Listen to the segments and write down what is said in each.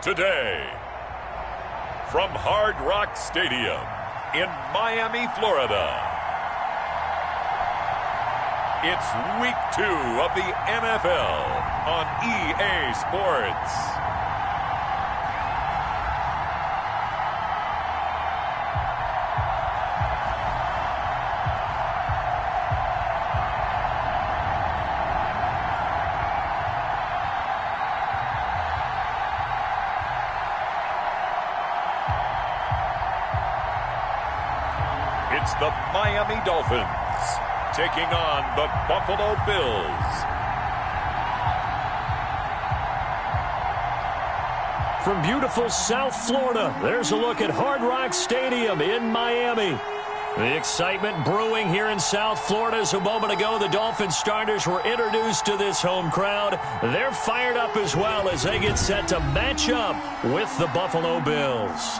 Today, from Hard Rock Stadium in Miami, Florida, it's Week 2 of the NFL on EA Sports. It's the Miami Dolphins taking on the Buffalo Bills. From beautiful South Florida, there's a look at Hard Rock Stadium in Miami. The excitement brewing here in South Florida as a moment ago the Dolphins starters were introduced to this home crowd. They're fired up as well as they get set to match up with the Buffalo Bills.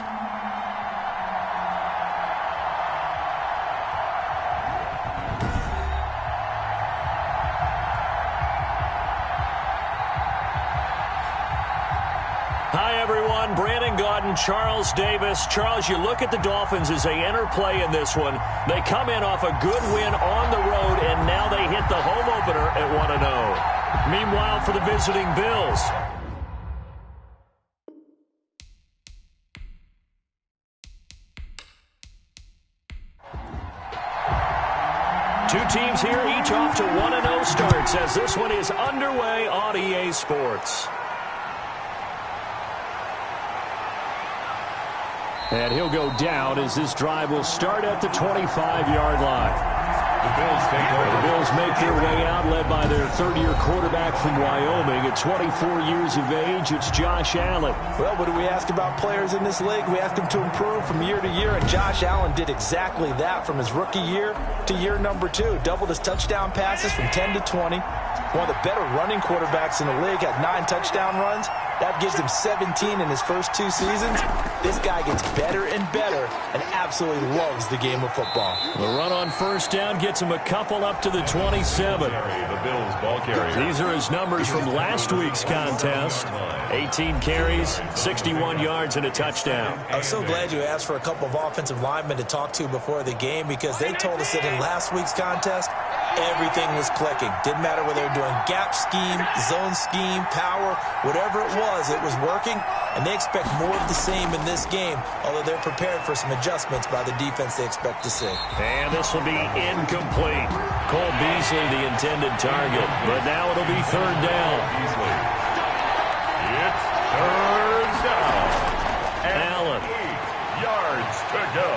Hi, everyone. Brandon Gaudin, Charles Davis. Charles, you look at the Dolphins as they enter play in this one. They come in off a good win on the road, and now they hit the home opener at 1-0. Meanwhile, for the visiting Bills, two teams here, each off to 1-0 starts as this one is underway on EA Sports. And he'll go down as this drive will start at the 25-yard line. The Bills make their way out, led by their third-year quarterback from Wyoming. At 24 years of age, it's Josh Allen. Well, what do we ask about players in this league? We ask them to improve from year to year, and Josh Allen did exactly that from his rookie year to year number 2. Doubled his touchdown passes from 10 to 20. One of the better running quarterbacks in the league, had 9 touchdown runs. That gives him 17 in his first 2 seasons. This guy gets better and better and absolutely loves the game of football. The run on first down gets him a couple up to the 27. The Bills ball carrier. These are his numbers from last week's contest. 18 carries, 61 yards, and a touchdown. I was so glad you asked for a couple of offensive linemen to talk to before the game, because they told us that in last week's contest, everything was clicking. Didn't matter whether they were doing gap scheme, zone scheme, power, whatever it was working, and they expect more of the same in this game, although they're prepared for some adjustments by the defense they expect to see. And this will be incomplete. Cole Beasley, the intended target, but now it'll be third down. It's third down. And Allen. 8 yards to go.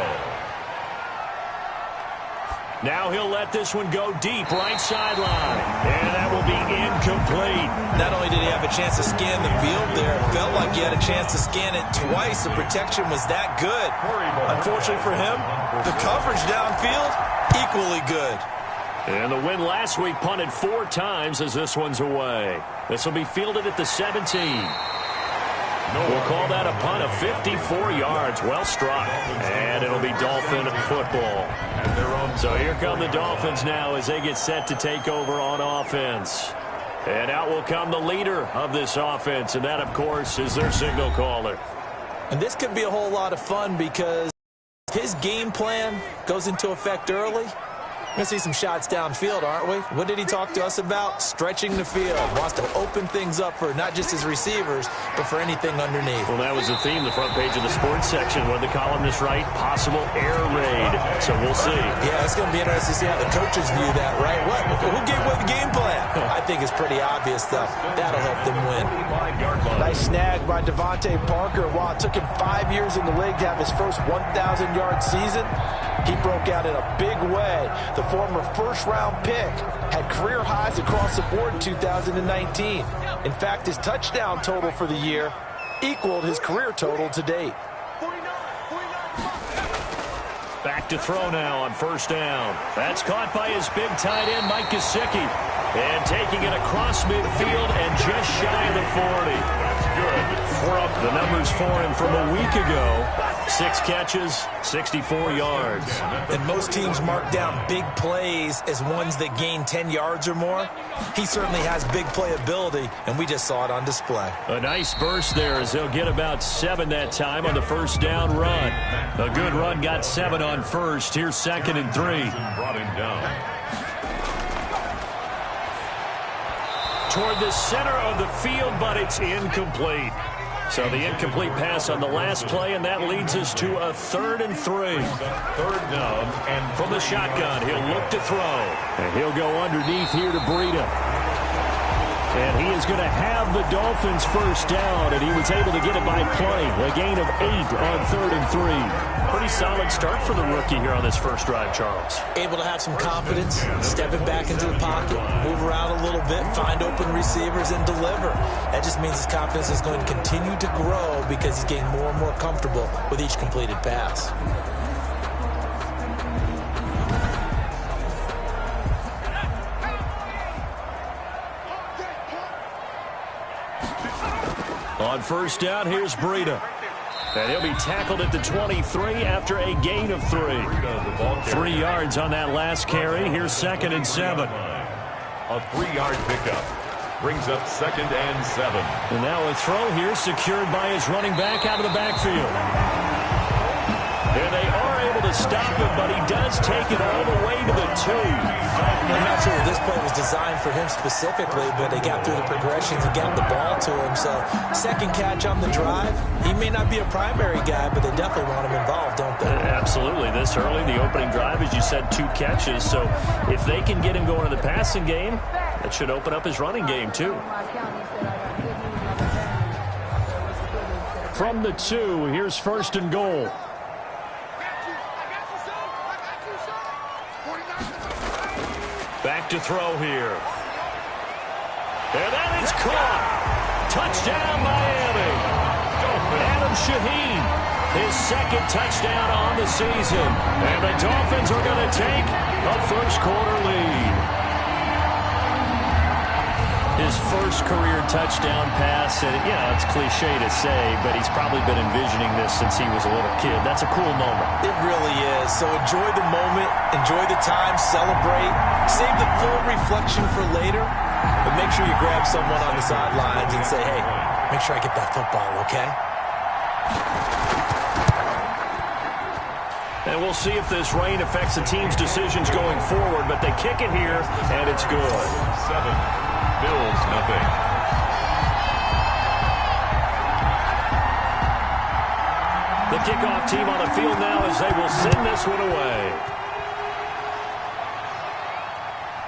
Now he'll let this one go deep, right sideline. And that will be incomplete. Not only did he have a chance to scan the field there, it felt like he had a chance to scan it twice. The protection was that good. Unfortunately for him, the coverage downfield, equally good. And the win last week punted 4 times as this one's away. This will be fielded at the 17. We'll call that a punt of 54 yards. Well struck. And it'll be Dolphin football. So here come the Dolphins now as they get set to take over on offense. And out will come the leader of this offense, and that, of course, is their signal caller. And this could be a whole lot of fun because his game plan goes into effect early. We're going to see some shots downfield, aren't we? What did he talk to us about? Stretching the field. Wants to open things up for not just his receivers, but for anything underneath. Well, that was the theme, the front page of the sports section, where the columnists write possible air raid. So we'll see. Yeah, it's going to be interesting to see how the coaches view that, right? Who gave away the game plan? I think it's pretty obvious, though. That'll help them win. Nice snag by Devontae Parker. While it took him 5 years in the league to have his first 1,000-yard season, he broke out in a big way. The former first-round pick had career highs across the board in 2019. In fact, his touchdown total for the year equaled his career total to date. Back to throw now on first down. That's caught by his big tight end, Mike Gesicki. And taking it across midfield and just shy of the 40. That's good. We're up the numbers for him from a week ago. 6 catches, 64 yards. And most teams mark down big plays as ones that gain 10 yards or more. He certainly has big playability, and we just saw it on display. A nice burst there as they'll get about 7 that time on the first down run. A good run got 7 on first. Here's 2nd and 3. Brought him down. Toward the center of the field, but it's incomplete. So the incomplete pass on the last play, and that leads us to a 3rd and 3. 3rd down and from the shotgun, he'll look to throw. And he'll go underneath here to Breida. And he is going to have the Dolphins first down, and he was able to get it by play. A gain of 8 on 3rd and 3. Pretty solid start for the rookie here on this first drive, Charles. Able to have some confidence, stepping back into the pocket, move around a little bit, find open receivers, and deliver. That just means his confidence is going to continue to grow because he's getting more and more comfortable with each completed pass. On first down, here's Breida. And he'll be tackled at the 23 after a gain of 3. 3 yards on that last carry. Here's 2nd and 7. A 3-yard pickup. Brings up 2nd and 7. And now a throw here secured by his running back out of the backfield. And they are able to stop him, but he does take it all the way to the 2. I'm not sure this play was designed for him specifically, but they got through the progressions and got the ball to him. So, 2nd catch on the drive. He may not be a primary guy, but they definitely want him involved, don't they? Absolutely. This early, the opening drive, as you said, 2 catches. So, if they can get him going in the passing game, that should open up his running game, too. From the 2, here's 1st and goal. Back to throw here. And that is caught. Touchdown, Miami. Adam Shaheen, his 2nd touchdown on the season. And the Dolphins are going to take a first-quarter lead. His first career touchdown pass, and it's cliche to say, but he's probably been envisioning this since he was a little kid. That's a cool moment. It really is. So enjoy the moment, enjoy the time, celebrate, save the full reflection for later, but make sure you grab someone on the sidelines and say, hey, make sure I get that football, okay? And we'll see if this rain affects the team's decisions going forward, but they kick it here, and it's good. 7. Bills, nothing. The kickoff team on the field now as they will send this one away.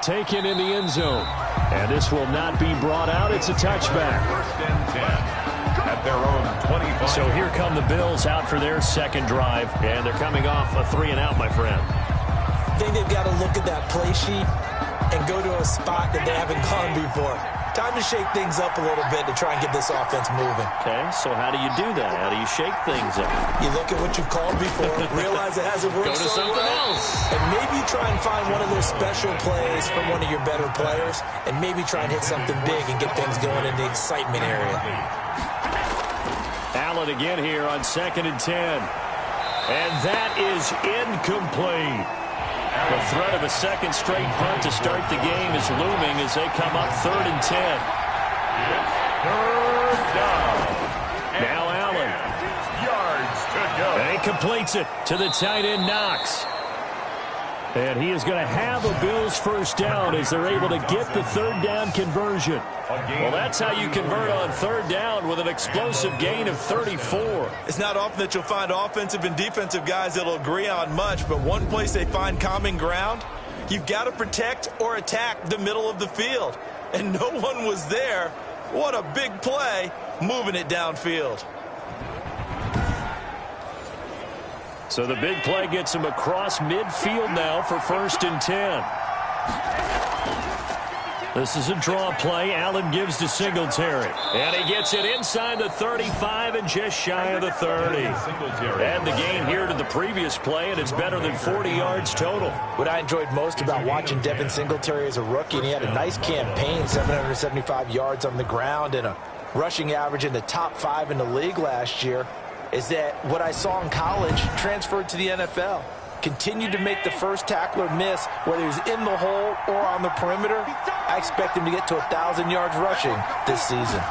Taken in the end zone. And this will not be brought out. It's a touchback. 1st and 10 at their own 25. So here come the Bills out for their 2nd drive. And they're coming off a 3-and-out, my friend. I think they've got to look at that play sheet and go to a spot that they haven't gone before. Time to shake things up a little bit to try and get this offense moving. Okay, so how do you do that? How do you shake things up? You look at what you've called before, realize it hasn't worked so something well, else. And maybe try and find one of those special plays from one of your better players, and maybe try and hit something big and get things going in the excitement area. Allen again here on 2nd and 10. And that is incomplete. The threat of a 2nd straight punt to start the game is looming as they come up 3rd and 10. 3rd down. Now Allen. Yards to go. And he completes it to the tight end, Knox. And he is going to have a Bills first down as they're able to get the 3rd down conversion. Well, that's how you convert on 3rd down with an explosive gain of 34. It's not often that you'll find offensive and defensive guys that'll agree on much, but one place they find common ground, you've got to protect or attack the middle of the field. And no one was there. What a big play, moving it downfield. So the big play gets him across midfield now for 1st and 10. This is a draw play. Allen gives to Singletary. And he gets it inside the 35 and just shy of the 30. And the gain here to the previous play, and it's better than 40 yards total. What I enjoyed most about watching Devin Singletary as a rookie, and he had a nice campaign, 775 yards on the ground and a rushing average in the top 5 in the league last year, is that what I saw in college transferred to the NFL. Continued to make the first tackler miss, whether he's in the hole or on the perimeter. I expect him to get to 1,000 yards rushing this season.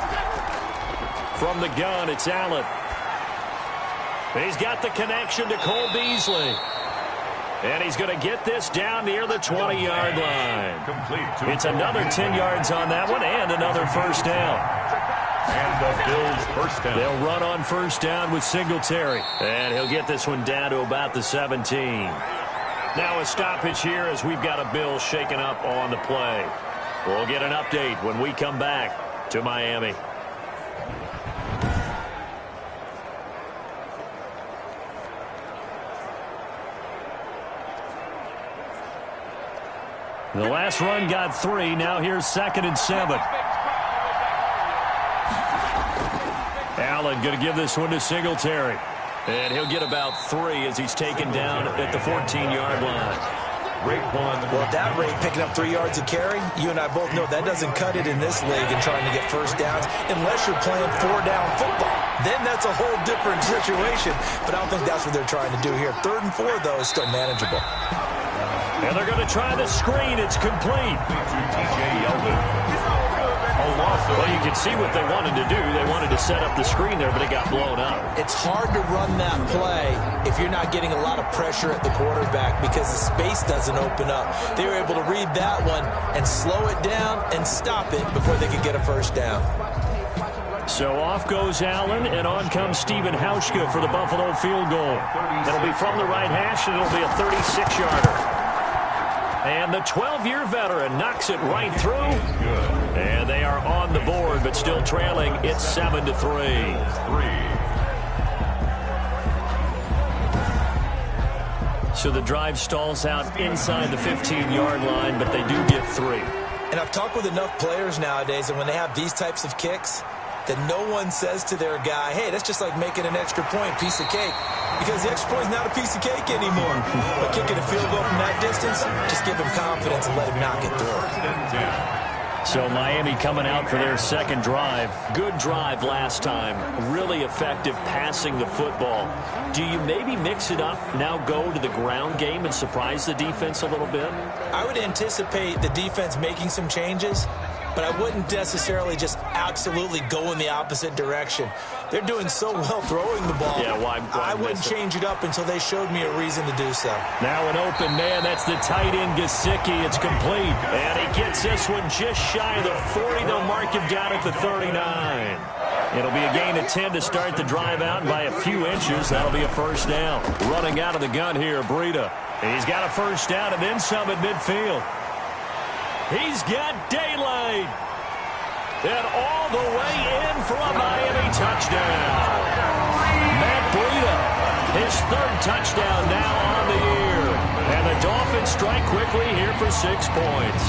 From the gun, it's Allen. He's got the connection to Cole Beasley. And he's going to get this down near the 20-yard line. It's another 10 yards on that one and another first down. And the Bills first down. They'll run on first down with Singletary. And he'll get this one down to about the 17. Now a stoppage here as we've got a Bill shaken up on the play. We'll get an update when we come back to Miami. The last run got 3. Now here's 2nd and 7. Allen going to give this one to Singletary. And he'll get about 3 as he's taken down at the 14-yard line. Well, at that rate, picking up 3 yards a carry, you and I both know that doesn't cut it in this league and trying to get first downs unless you're playing 4-down football. Then that's a whole different situation. But I don't think that's what they're trying to do here. 3rd and 4, though, is still manageable. And they're going to try the screen. It's complete. Well, you can see what they wanted to do. They wanted to set up the screen there, but it got blown up. It's hard to run that play if you're not getting a lot of pressure at the quarterback because the space doesn't open up. They were able to read that one and slow it down and stop it before they could get a first down. So off goes Allen, and on comes Stephen Hauschka for the Buffalo field goal. It'll be from the right hash, and it'll be a 36-yarder. And the 12-year veteran knocks it right through. And they are on the board, but still trailing. It's 7-3. So the drive stalls out inside the 15-yard line, but they do get 3. And I've talked with enough players nowadays, and when they have these types of kicks, that no one says to their guy, hey, that's just like making an extra point, piece of cake. Because the extra point is not a piece of cake anymore. But kicking a field goal from that distance, just give him confidence and let him knock it through. So Miami coming out for their second drive. Good drive last time. Really effective passing the football. Do you maybe mix it up, now go to the ground game and surprise the defense a little bit? I would anticipate the defense making some changes, but I wouldn't necessarily just absolutely go in the opposite direction. They're doing so well throwing the ball. Yeah, why I wouldn't change it up until they showed me a reason to do so. Now an open man. That's the tight end, Gesicki. It's complete. And he gets this one just shy of the 40. They'll mark him down at the 39. It'll be a gain of 10 to start the drive out, and by a few inches, that'll be a first down. Running out of the gun here, Breida. He's got a first down and then some at midfield. He's got daylight. And all the way in for a Miami touchdown. Matt Breida, his 3rd touchdown now on the year. And the Dolphins strike quickly here for 6 points.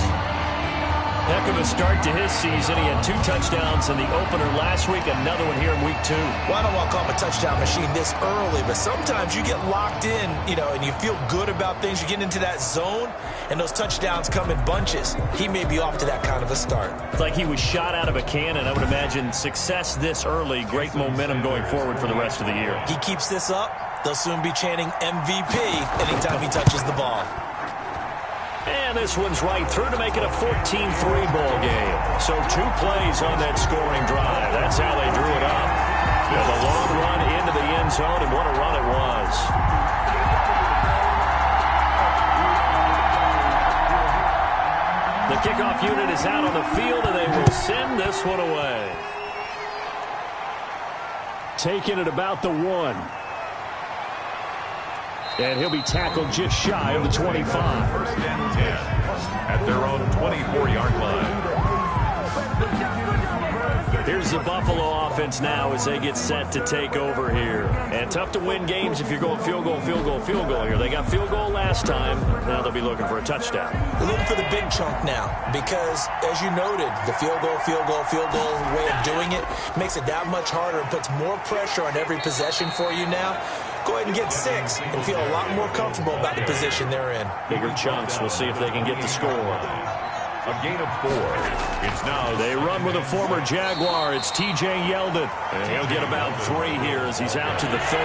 Heck of a start to his season. He had 2 touchdowns in the opener last week, another one here in week 2. Well, I don't want to call him a touchdown machine this early, but sometimes you get locked in, and you feel good about things. You get into that zone, and those touchdowns come in bunches. He may be off to that kind of a start. It's like he was shot out of a cannon. I would imagine success this early, great momentum going forward for the rest of the year. He keeps this up, they'll soon be chanting MVP anytime he touches the ball. And this one's right through to make it a 14-3 ball game. So 2 plays on that scoring drive. That's how they drew it up. With a long run into the end zone, and what a run it was. The kickoff unit is out on the field, and they will send this one away. Taking it about the 1. And he'll be tackled just shy of the 25. First and 10 at their own 24-yard line. Here's the Buffalo offense now as they get set to take over here. And tough to win games if you're going field goal here. They got field goal last time. Now they'll be looking for a touchdown. They're looking for the big chunk now because, as you noted, the field goal way of doing it makes it that much harder and puts more pressure on every possession for you now. Go ahead and get 6 and feel a lot more comfortable about the position they're in. Bigger chunks. We'll see if they can get the score. A gain of 4. It's now... They run with a former Jaguar. It's T.J. Yeldon. And he'll get about 3 here as he's out to the 30.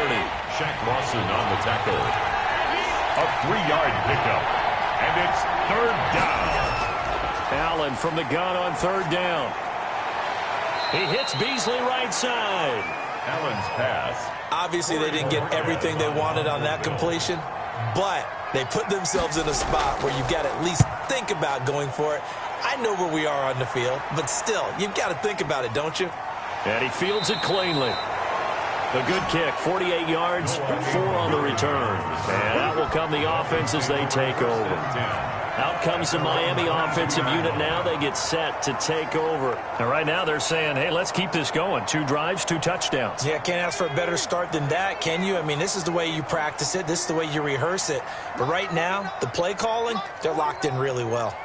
Shaq Lawson on the tackle. A 3-yard pickup. And it's 3rd down. Allen from the gun on 3rd down. He hits Beasley right side. Allen's pass. Obviously, they didn't get everything they wanted on that completion, but they put themselves in a spot where you've got to at least think about going for it. I know where we are on the field, but still, you've got to think about it, don't you? And he fields it cleanly. A good kick, 48 yards, 4 on the return. And out will come the offense as they take over. Out comes the Miami offensive unit now. They get set to take over. And right now they're saying, hey, let's keep this going. 2 drives, 2 touchdowns. Yeah, can't ask for a better start than that, can you? I mean, this is the way you practice it. This is the way you rehearse it. But right now, the play calling, they're locked in really well.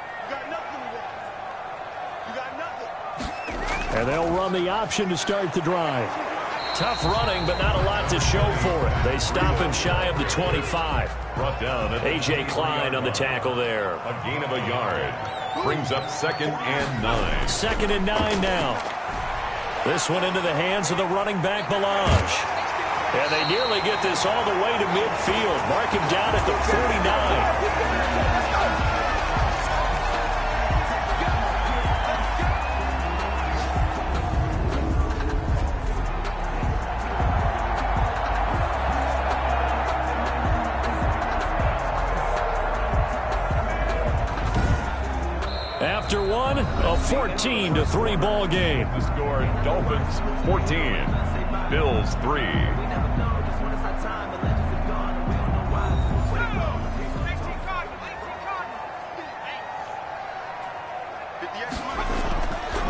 And they'll run the option to start the drive. Tough running, but not a lot to show for it. They stop him shy of the 25. Brought down. A.J. Klein on the tackle there. A gain of a yard. Brings up 2nd and 9. 2nd and 9 now. This one into the hands of the running back, Balaj. And they nearly get this all the way to midfield. Mark him down at the 49. After one, a 14-3 ball game. The score, Dolphins 14, Bills 3.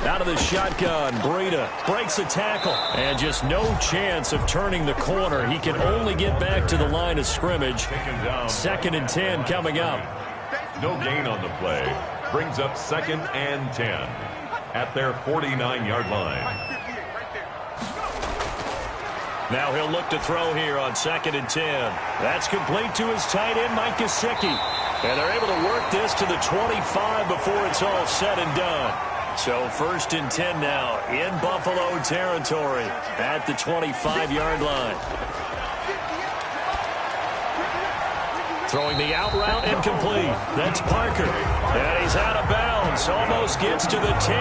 Out of the shotgun, Breida breaks a tackle. And just no chance of turning the corner. He can only get back to the line of scrimmage. 2nd and 10 coming up. No gain on the play. Brings up 2nd and 10 at their 49-yard line. Now he'll look to throw here on 2nd and 10. That's complete to his tight end, Mike Gesicki. And they're able to work this to the 25 before it's all said and done. So 1st and 10 now in Buffalo territory at the 25-yard line. Throwing the out route incomplete. That's Parker. And he's out of bounds. Almost gets to the 10.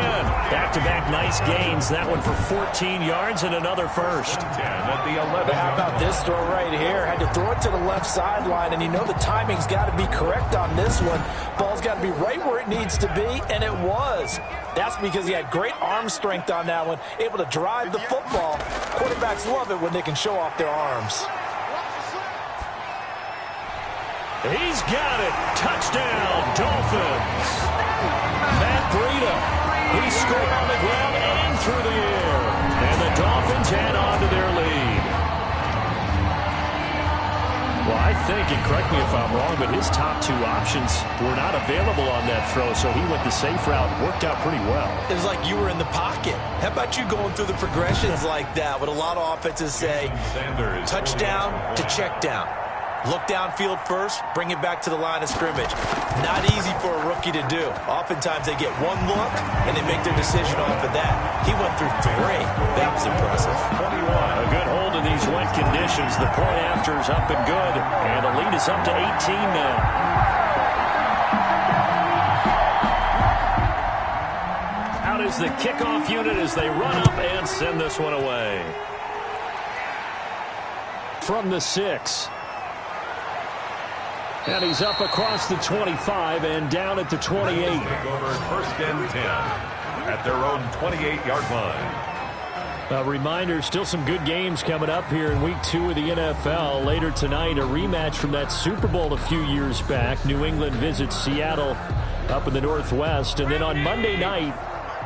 Back-to-back nice gains. That one for 14 yards and another first. 10 at the 11. But how about this throw right here? Had to throw it to the left sideline, and you know the timing's got to be correct on this one. Ball's got to be right where it needs to be, and it was. That's because he had great arm strength on that one, able to drive the football. Quarterbacks love it when they can show off their arms. He's got it. Touchdown, Dolphins. Matt Breida. He scored on the ground and through the air. And the Dolphins head on to their lead. Well, I think, and correct me if I'm wrong, but his top 2 options were not available on that throw, so he went the safe route. Worked out pretty well. It was like you were in the pocket. How about you going through the progressions like that? What a lot of offenses say, touchdown to check down. Look downfield first, bring it back to the line of scrimmage. Not easy for a rookie to do. Oftentimes they get one look, and they make their decision off of that. He went through 3. That was impressive. 21. A good hold in these wet conditions. The point after is up and good, and the lead is up to 18 now. Out is the kickoff unit as they run up and send this one away. From the 6. And he's up across the 25 and down at the 28. Take over 1st and 10 at their own 28-yard line. A reminder, still some good games coming up here in Week 2 of the NFL. Later tonight, a rematch from that Super Bowl a few years back. New England visits Seattle up in the Northwest. And then on Monday night,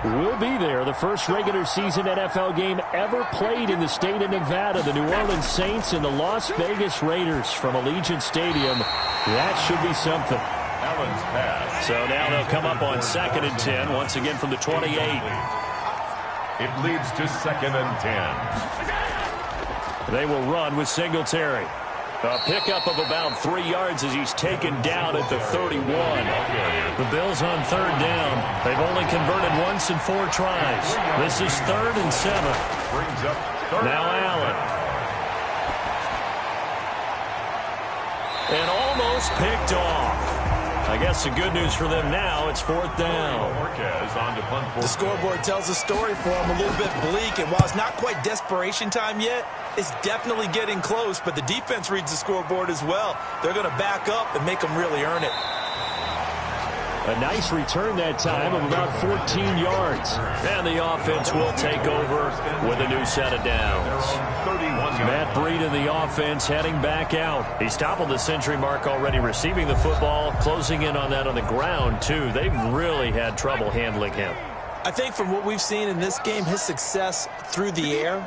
we'll be there. The first regular season NFL game ever played in the state of Nevada. The New Orleans Saints and the Las Vegas Raiders from Allegiant Stadium. That should be something. Allen's pass. So now they'll come up on 2nd and 10, once again from the 28. It leads to 2nd and 10. They will run with Singletary. A pickup of about 3 yards as he's taken down at the 31. The Bills on third down. They've only converted once in 4 tries. This is 3rd and 7. Now Allen. And almost picked off. I guess the good news for them now, it's 4th down. The scoreboard tells a story for them, a little bit bleak, and while it's not quite desperation time yet, it's definitely getting close, but the defense reads the scoreboard as well. They're going to back up and make them really earn it. A nice return that time of about 14 yards. And the offense will take over with a new set of downs. Matt Breida, the offense, heading back out. He's toppled the century mark already, receiving the football, closing in on that on the ground, too. They've really had trouble handling him. I think from what we've seen in this game, his success through the air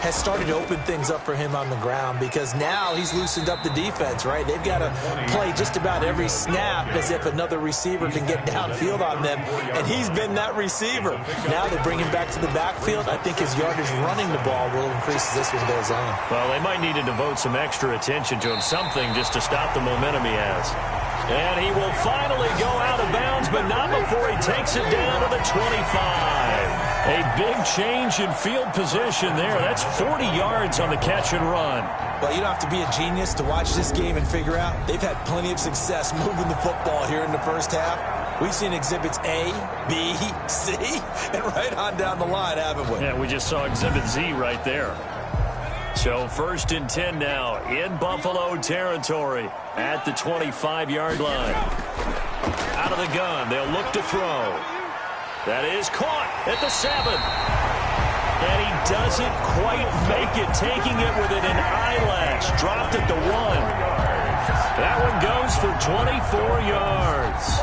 has started to open things up for him on the ground because now he's loosened up the defense, right? They've got to play just about every snap as if another receiver can get downfield on them, and he's been that receiver. Now they bring him back to the backfield. I think his yardage running the ball will increase as this one goes on. Well, they might need to devote some extra attention to him, something just to stop the momentum he has. And he will finally go out of bounds, but not before he takes it down to the 25. A big change in field position there. That's 40 yards on the catch and run. Well, you don't have to be a genius to watch this game and figure out they've had plenty of success moving the football here in the first half. We've seen exhibits A, B, C, and right on down the line, haven't we? Yeah, we just saw exhibit Z right there. So 1st and 10 now in Buffalo territory at the 25-yard line. Out of the gun, they'll look to throw. That is caught at the 7. And he doesn't quite make it, taking it within an eyelash. Dropped at the 1. That one goes for 24 yards.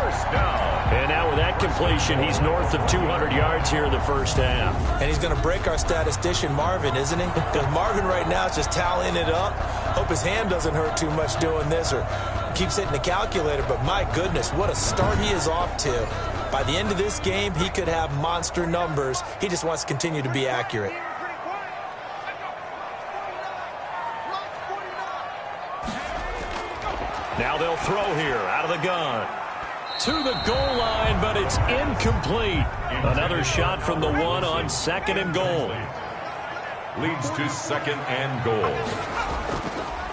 And now with that completion, he's north of 200 yards here in the first half. And he's going to break our statistician, Marvin, isn't he? Because Marvin right now is just tallying it up. Hope his hand doesn't hurt too much doing this or keeps hitting the calculator. But my goodness, what a start he is off to. By the end of this game, he could have monster numbers. He just wants to continue to be accurate. Now they'll throw here out of the gun. To the goal line, but it's incomplete. Another shot from the 1 on 2nd and goal. Leads to 2nd and goal.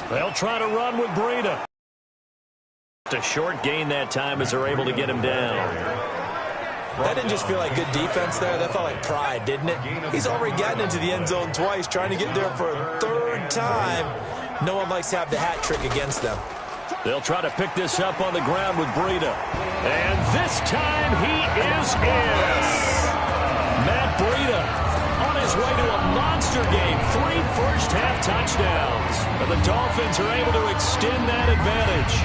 They'll try to run with Breida. A short gain that time as they're able to get him down. That didn't just feel like good defense there. That felt like pride, didn't it? He's already gotten into the end zone twice, trying to get there for a 3rd time. No one likes to have the hat trick against them. They'll try to pick this up on the ground with Breida. And this time he is in. Matt Breida on his way to a monster game. 3 first-half touchdowns. And the Dolphins are able to extend that advantage.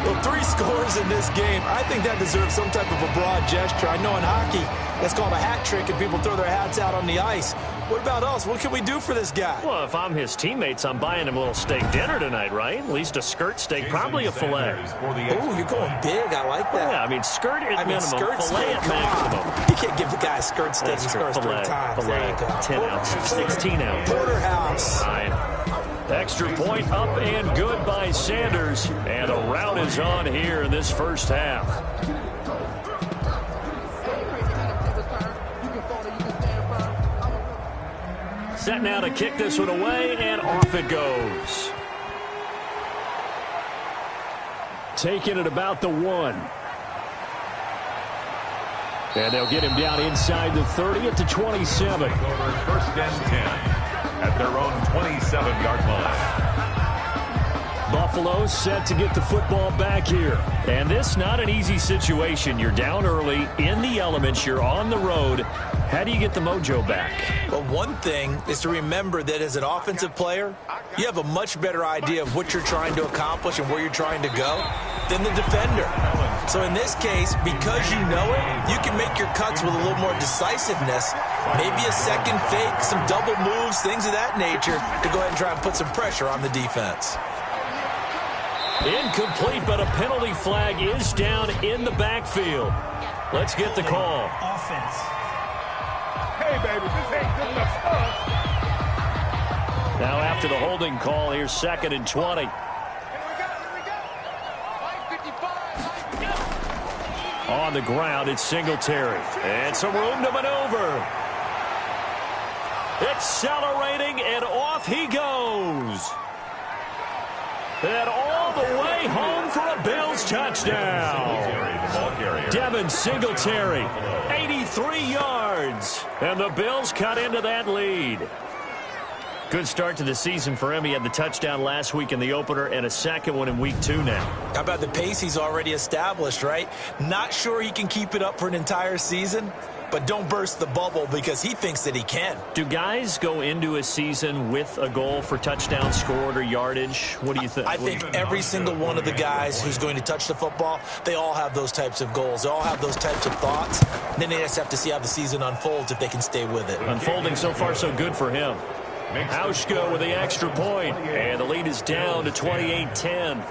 Well, 3 scores in this game. I think that deserves some type of a broad gesture. I know in hockey, that's called a hat trick, and people throw their hats out on the ice. What about us? What can we do for this guy? Well, if I'm his teammates, I'm buying him a little steak dinner tonight, right? At least a skirt steak, probably a filet. Oh, you're going big. I like that. Yeah, I mean, skirt at minimum, skirt filet steak, at maximum. You can't give the guy a skirt steak. That's He scores 3 times. Filet, There you go. 10 ounces, 16 ounces. Porterhouse. Fine. Extra point up and good by Sanders. And a rout is on here in this first half. Set now to kick this one away, and off it goes. Taking it about the 1. And they'll get him down inside the 30 at the 27. 1st and 10. At their own 27-yard line. Buffalo set to get the football back here. And this not an easy situation. You're down early, in the elements, you're on the road. How do you get the mojo back? Well, one thing is to remember that as an offensive player, you have a much better idea of what you're trying to accomplish and where you're trying to go than the defender. So in this case, because you know it, you can make your cuts with a little more decisiveness. Maybe a second fake, some double moves, things of that nature to go ahead and try and put some pressure on the defense. Incomplete, but a penalty flag is down in the backfield. Let's get the call. Offense. Hey, baby, this ain't good enough stuff. Now after the holding call. Here's 2nd and 20. On the ground, it's Singletary. And some room to maneuver. Accelerating, and off he goes. And all the way home for a Bills touchdown. Devin Singletary, 83 yards. And the Bills cut into that lead. Good start to the season for him. He had the touchdown last week in the opener and a second one in week 2 now. How about the pace he's already established, right? Not sure he can keep it up for an entire season, but don't burst the bubble because he thinks that he can. Do guys go into a season with a goal for touchdown scored or yardage? What do you think? I think every single one of the guys who's going to touch the football, they all have those types of goals. They all have those types of thoughts. And then they just have to see how the season unfolds if they can stay with it. Unfolding so far so good for him. Hauschka with the extra point, and the lead is down to 28-10.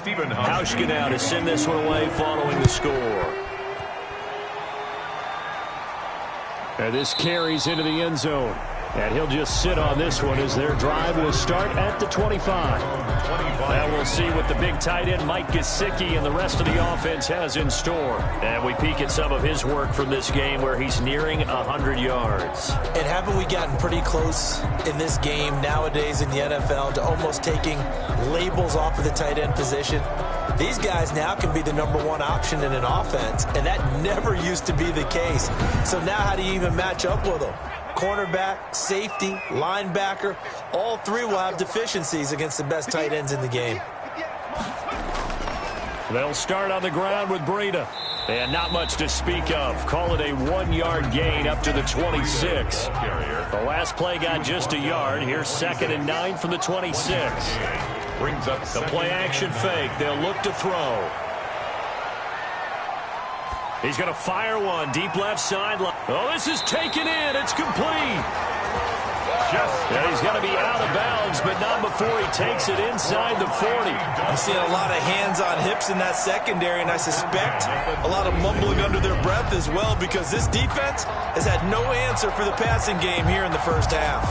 Hauschka now to send this one away following the score. And this carries into the end zone. And he'll just sit on this one as their drive will start at the 25. Now we'll see what the big tight end Mike Gesicki and the rest of the offense has in store. And we peek at some of his work from this game where he's nearing 100 yards. And haven't we gotten pretty close in this game nowadays in the NFL to almost taking labels off of the tight end position? These guys now can be the #1 option in an offense, and that never used to be the case. So now how do you even match up with them? Cornerback, safety, linebacker, all three will have deficiencies against the best tight ends in the game. They'll start on the ground with Breida. And not much to speak of. Call it a 1-yard gain up to the 26. The last play got just a yard. Here's 2nd and 9 from the 26. Brings up the play action fake. They'll look to throw. He's going to fire one deep left sideline. Oh, this is taken in. It's complete. Yeah, he's got to be out of bounds, but not before he takes it inside the 40. I'm seeing a lot of hands on hips in that secondary, and I suspect a lot of mumbling under their breath as well because this defense has had no answer for the passing game here in the first half.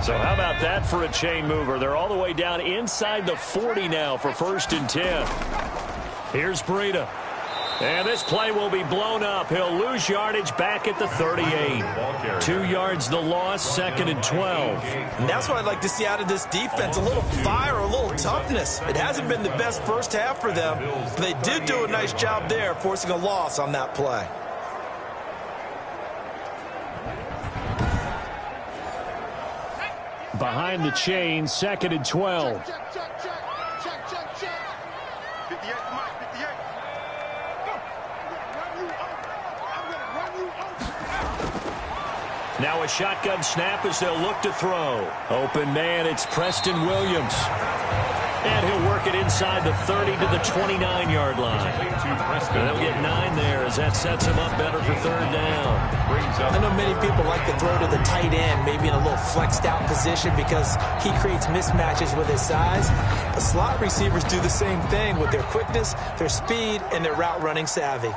So how about that for a chain mover? They're all the way down inside the 40 now for 1st and 10. Here's Breida. And this play will be blown up. He'll lose yardage back at the 38. 2 yards the loss, 2nd and 12. And that's what I'd like to see out of this defense, a little fire, a little toughness. It hasn't been the best first half for them, but they did do a nice job there, forcing a loss on that play. Behind the chain, 2nd and 12. Now a shotgun snap as they'll look to throw. Open man, it's Preston Williams. And he'll work it inside the 30 to the 29-yard line. And they'll get 9 there as that sets him up better for 3rd down. I know many people like to throw to the tight end, maybe in a little flexed out position because he creates mismatches with his size. But slot receivers do the same thing with their quickness, their speed, and their route running savvy.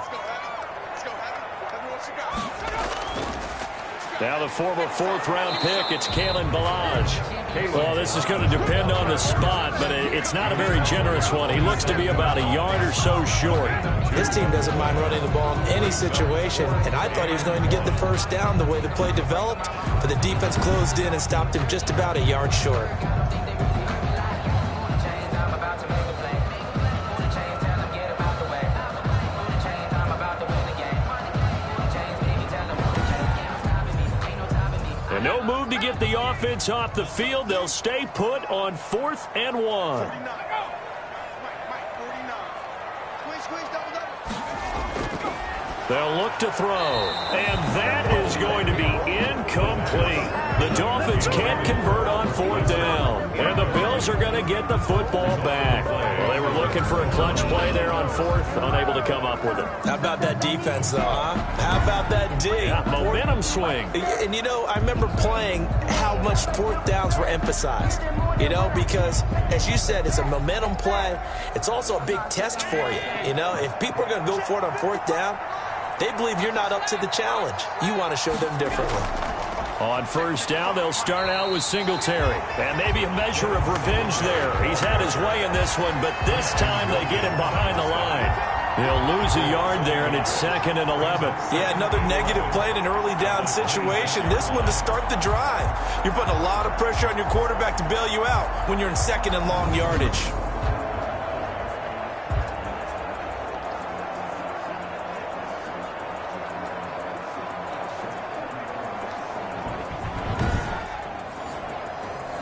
Now the former 4th-round pick, it's Kalen Ballage. Well, this is going to depend on the spot, but it's not a very generous one. He looks to be about a yard or so short. This team doesn't mind running the ball in any situation, and I thought he was going to get the first down the way the play developed, but the defense closed in and stopped him just about a yard short. No move to get the offense off the field. They'll stay put on 4th and 1. They'll look to throw. And that is going to be incomplete. The Dolphins can't convert on 4th down. And the Bills are going to get the football back. Well, they were looking for a clutch play there on 4th, unable to come up with it. How about that defense, though, huh? Half about that D. Yeah, momentum swing. And, you know, I remember playing how much fourth downs were emphasized, you know, because, as you said, it's a momentum play. It's also a big test for you. You know, if people are going to go for it on fourth down, they believe you're not up to the challenge. You want to show them differently. On first down, they'll start out with Singletary. And maybe a measure of revenge there. He's had his way in this one, but this time they get him behind the line. He'll lose a yard there, and it's 2nd and 11. Yeah, another negative play in an early down situation. This one to start the drive. You're putting a lot of pressure on your quarterback to bail you out when you're in 2nd and long yardage.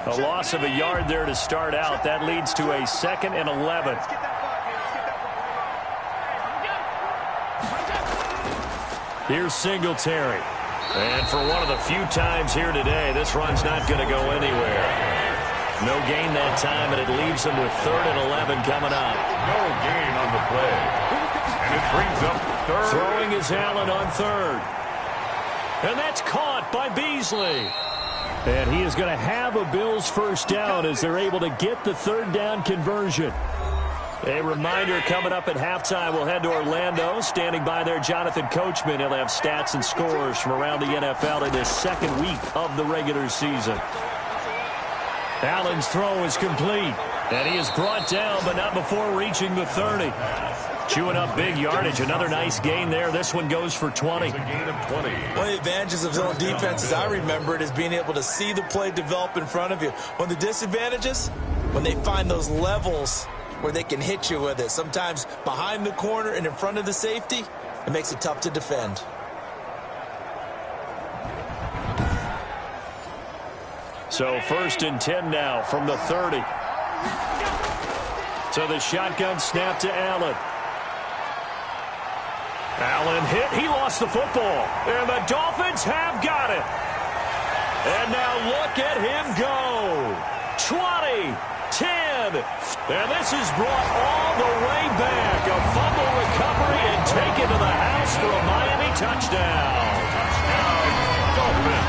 A loss of a yard there to start out. That leads to a 2nd and 11. Here's Singletary. And for one of the few times here today, this run's not going to go anywhere. No gain that time, and it leaves him with 3rd and 11 coming up. No gain on the play. And it brings up 3rd. Throwing is Allen on 3rd. And that's caught by Beasley. And he is going to have a Bills first down as they're able to get the 3rd down conversion. A reminder coming up at halftime, we'll head to Orlando. Standing by there, Jonathan Coachman. He'll have stats and scores from around the NFL in this 2nd week of the regular season. Allen's throw is complete. And he is brought down, but not before reaching the 30. Chewing up big yardage. Another nice gain there. This one goes for 20. It's a gain of 20. One of the advantages of zone defense, as I remember it, is being able to see the play develop in front of you. One of the disadvantages, when they find those levels where they can hit you with it. Sometimes behind the corner and in front of the safety, it makes it tough to defend. So 1st and 10 now from the 30. So the shotgun snap to Allen. Allen hit. He lost the football. And the Dolphins have got it. And now look at him go. 20, 10. And this is brought all the way back. A fumble recovery and taken to the house for a Miami touchdown. Touchdown, Dolphins.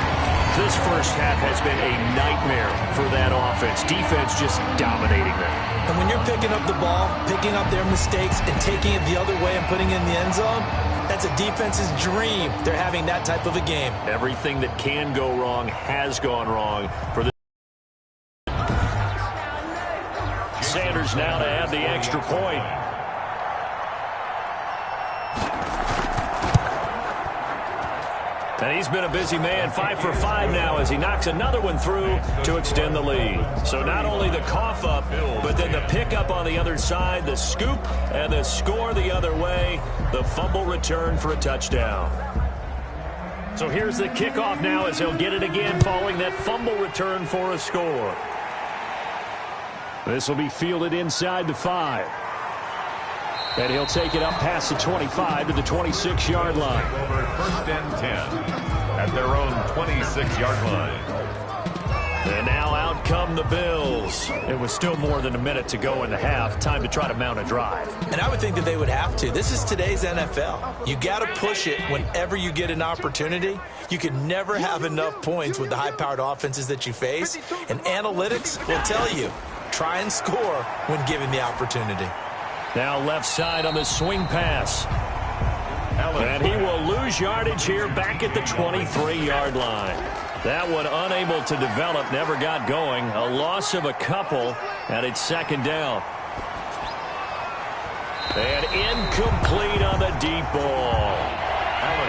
This first half has been a nightmare for that offense. Defense just dominating them. And when you're picking up the ball, picking up their mistakes, and taking it the other way and putting it in the end zone, that's a defense's dream. They're having that type of a game. Everything that can go wrong has gone wrong for the Sanders now to add the extra point. And he's been a busy man, 5 for 5 now as he knocks another one through to extend the lead. So not only the cough up, but then the pickup on the other side, the scoop, and the score the other way, the fumble return for a touchdown. So here's the kickoff now as he'll get it again following that fumble return for a score. This will be fielded inside the 5. And he'll take it up past the 25 to the 26-yard line. Over 1st and 10 at their own 26-yard line. And now out come the Bills. It was still more than a minute to go in the half. Time to try to mount a drive. And I would think that they would have to. This is today's NFL. You got to push it whenever you get an opportunity. You can never have enough points with the high-powered offenses that you face. And analytics will tell you, try and score when given the opportunity. Now left side on the swing pass. And he will lose yardage here back at the 23-yard line. That one unable to develop, never got going. A loss of a couple, and it's 2nd down. And incomplete on the deep ball.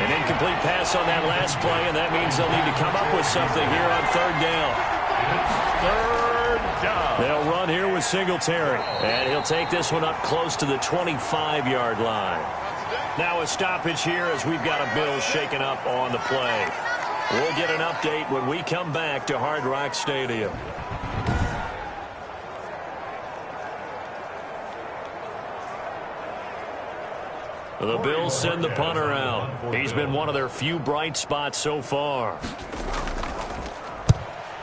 An incomplete pass on that last play, and that means they'll need to come up with something here on 3rd down. 3rd down. They'll run here with Singletary. And he'll take this one up close to the 25-yard line. Now a stoppage here as we've got a Bills shaken up on the play. We'll get an update when we come back to Hard Rock Stadium. The Bills send the punter out. He's been one of their few bright spots so far.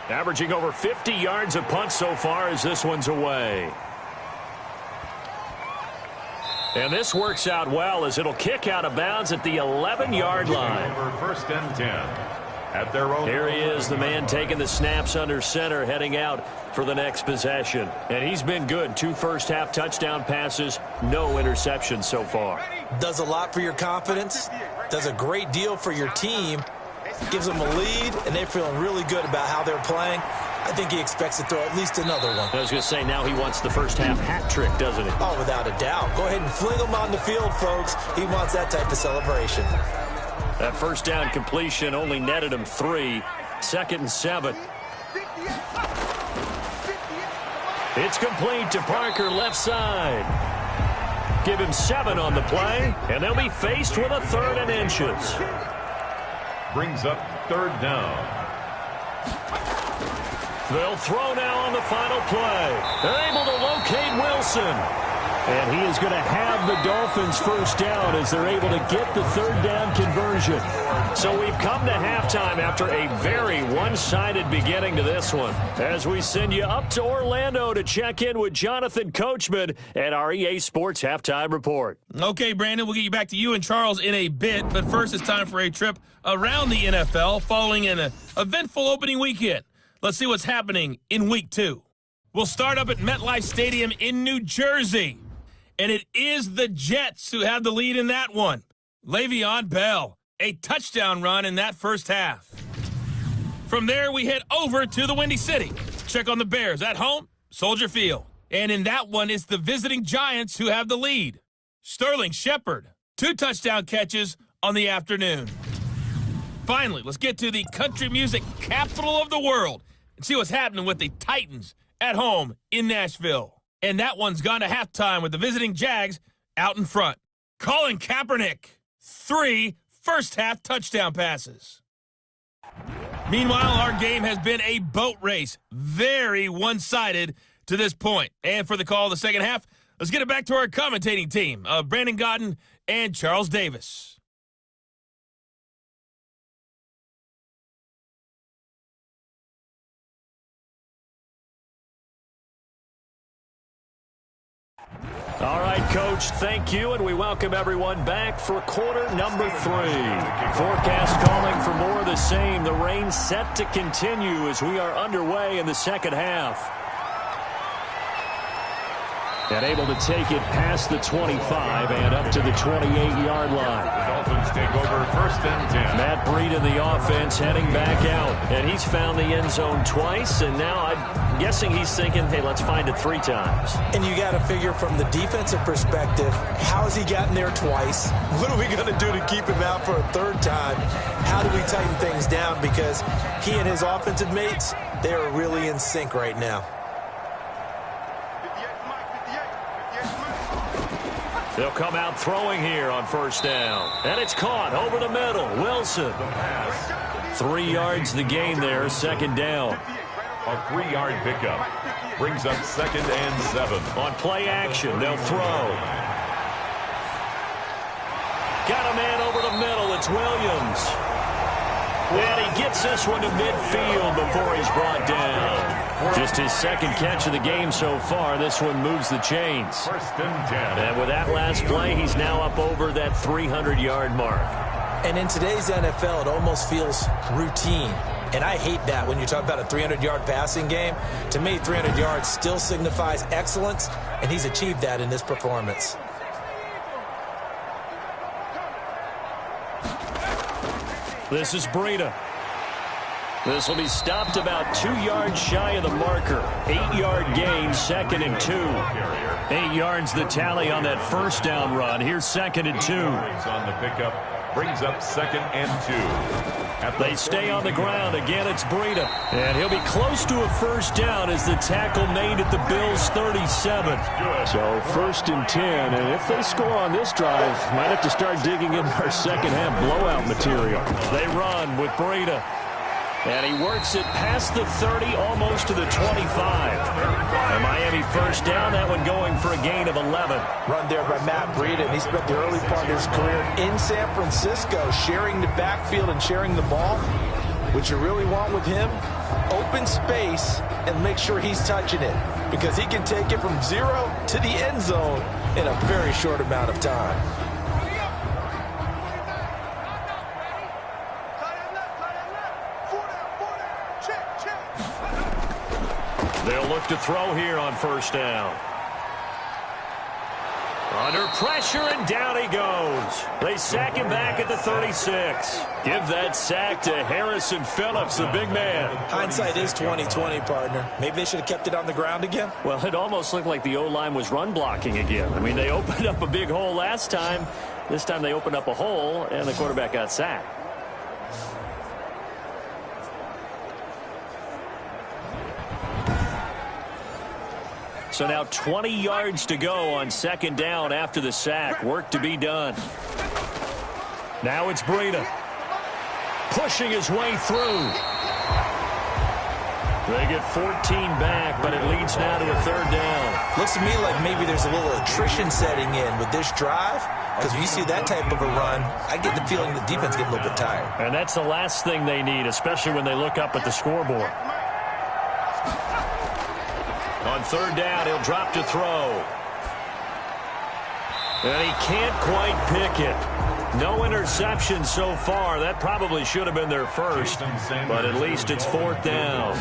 Averaging over 50 yards a punt so far as this one's away. And this works out well as it'll kick out of bounds at the 11-yard line. First and 10 at their own. Here he is, the man taking the snaps under center, heading out for the next possession. And he's been good. 2 first-half touchdown passes, no interceptions so far. Does a lot for your confidence, does a great deal for your team, gives them a lead, and they're feeling really good about how they're playing. I think he expects to throw at least another one. I was going to say, now he wants the first-half hat trick, doesn't he? Oh, without a doubt. Go ahead and fling him on the field, folks. He wants that type of celebration. That first down completion only netted him 3. 2nd and 7. It's complete to Parker, left side. Give him 7 on the play, and they'll be faced with a 3rd and inches. Brings up 3rd down. They'll throw now on the final play. They're able to locate Wilson. And he is going to have the Dolphins first down as they're able to get the 3rd down conversion. So we've come to halftime after a very one-sided beginning to this one. As we send you up to Orlando to check in with Jonathan Coachman at our EA Sports Halftime Report. Okay, Brandon, we'll get you back to you and Charles in a bit. But first, it's time for a trip around the NFL following an eventful opening weekend. Let's see what's happening in Week 2. We'll start up at MetLife Stadium in New Jersey. And it is the Jets who have the lead in that one. Le'Veon Bell, a touchdown run in that first half. From there, we head over to the Windy City. Check on the Bears at home, Soldier Field. And in that one, it's the visiting Giants who have the lead. Sterling Shepard, 2 touchdown catches on the afternoon. Finally, let's get to the country music capital of the world and see what's happening with the Titans at home in Nashville. And that one's gone to halftime with the visiting Jags out in front. Colin Kaepernick, 3 first-half touchdown passes. Meanwhile, our game has been a boat race. Very one-sided to this point. And for the call of the second half, let's get it back to our commentating team of Brandon Godden and Charles Davis. All right, Coach, thank you, and we welcome everyone back for quarter number 3. Forecast calling for more of the same. The rain set to continue as we are underway in the second half. And able to take it past the 25 and up to the 28-yard line. The Dolphins take over first and 10. Matt Breida, the offense, heading back out. And he's found the end zone twice, and now I'm guessing he's thinking, hey, let's find it 3 times. And you got to figure from the defensive perspective, how has he gotten there twice? What are we going to do to keep him out for a 3rd time? How do we tighten things down? Because he and his offensive mates, they are really in sync right now. They'll come out throwing here on first down. And it's caught over the middle. Wilson. 3 yards the gain there, 2nd down. A 3-yard pickup. Brings up 2nd and 7. On play action, they'll throw. Got a man over the middle. It's Williams. And he gets this one to midfield before he's brought down. Just his 2nd catch of the game so far. This one moves the chains. First and 10. And with that last play, he's now up over that 300-yard mark. And in today's NFL, it almost feels routine. And I hate that when you talk about a 300-yard passing game. To me, 300 yards still signifies excellence, and he's achieved that in this performance. This is Breida. This will be stopped about 2 yards shy of the marker. 8-yard gain, 2nd and 2. 8 yards the tally on that first down run. Here's 2nd and 2. On the pickup, brings up 2nd and 2. They stay on the ground. Again, it's Breida. And he'll be close to a first down as the tackle made at the Bills' 37. So 1st and 10. And if they score on this drive, might have to start digging in our second half blowout material. They run with Breida. And he works it past the 30, almost to the 25. And Miami first down, that one going for a gain of 11. Run there by Matt Breida, and he spent the early part of his career in San Francisco, sharing the backfield and sharing the ball. What you really want with him, open space and make sure he's touching it, because he can take it from 0 to the end zone in a very short amount of time. They'll look to throw here on first down. Under pressure, and down he goes. They sack him back at the 36. Give that sack to Harrison Phillips, the big man. Hindsight is 20/20, partner. Maybe they should have kept it on the ground again. Well, it almost looked like the O-line was run blocking again. I mean, they opened up a big hole last time. This time they opened up a hole, and the quarterback got sacked. So now 20 yards to go on second down after the sack. Work to be done. Now it's Breida pushing his way through. They get 14 back, but it leads now to a third down. Looks to me like maybe there's a little attrition setting in with this drive, because when you see that type of a run, I get the feeling the defense gets a little bit tired. And that's the last thing they need, especially when they look up at the scoreboard. On third down, he'll drop to throw. And he can't quite pick it. No interception so far. That probably should have been their first, but at least it's fourth down.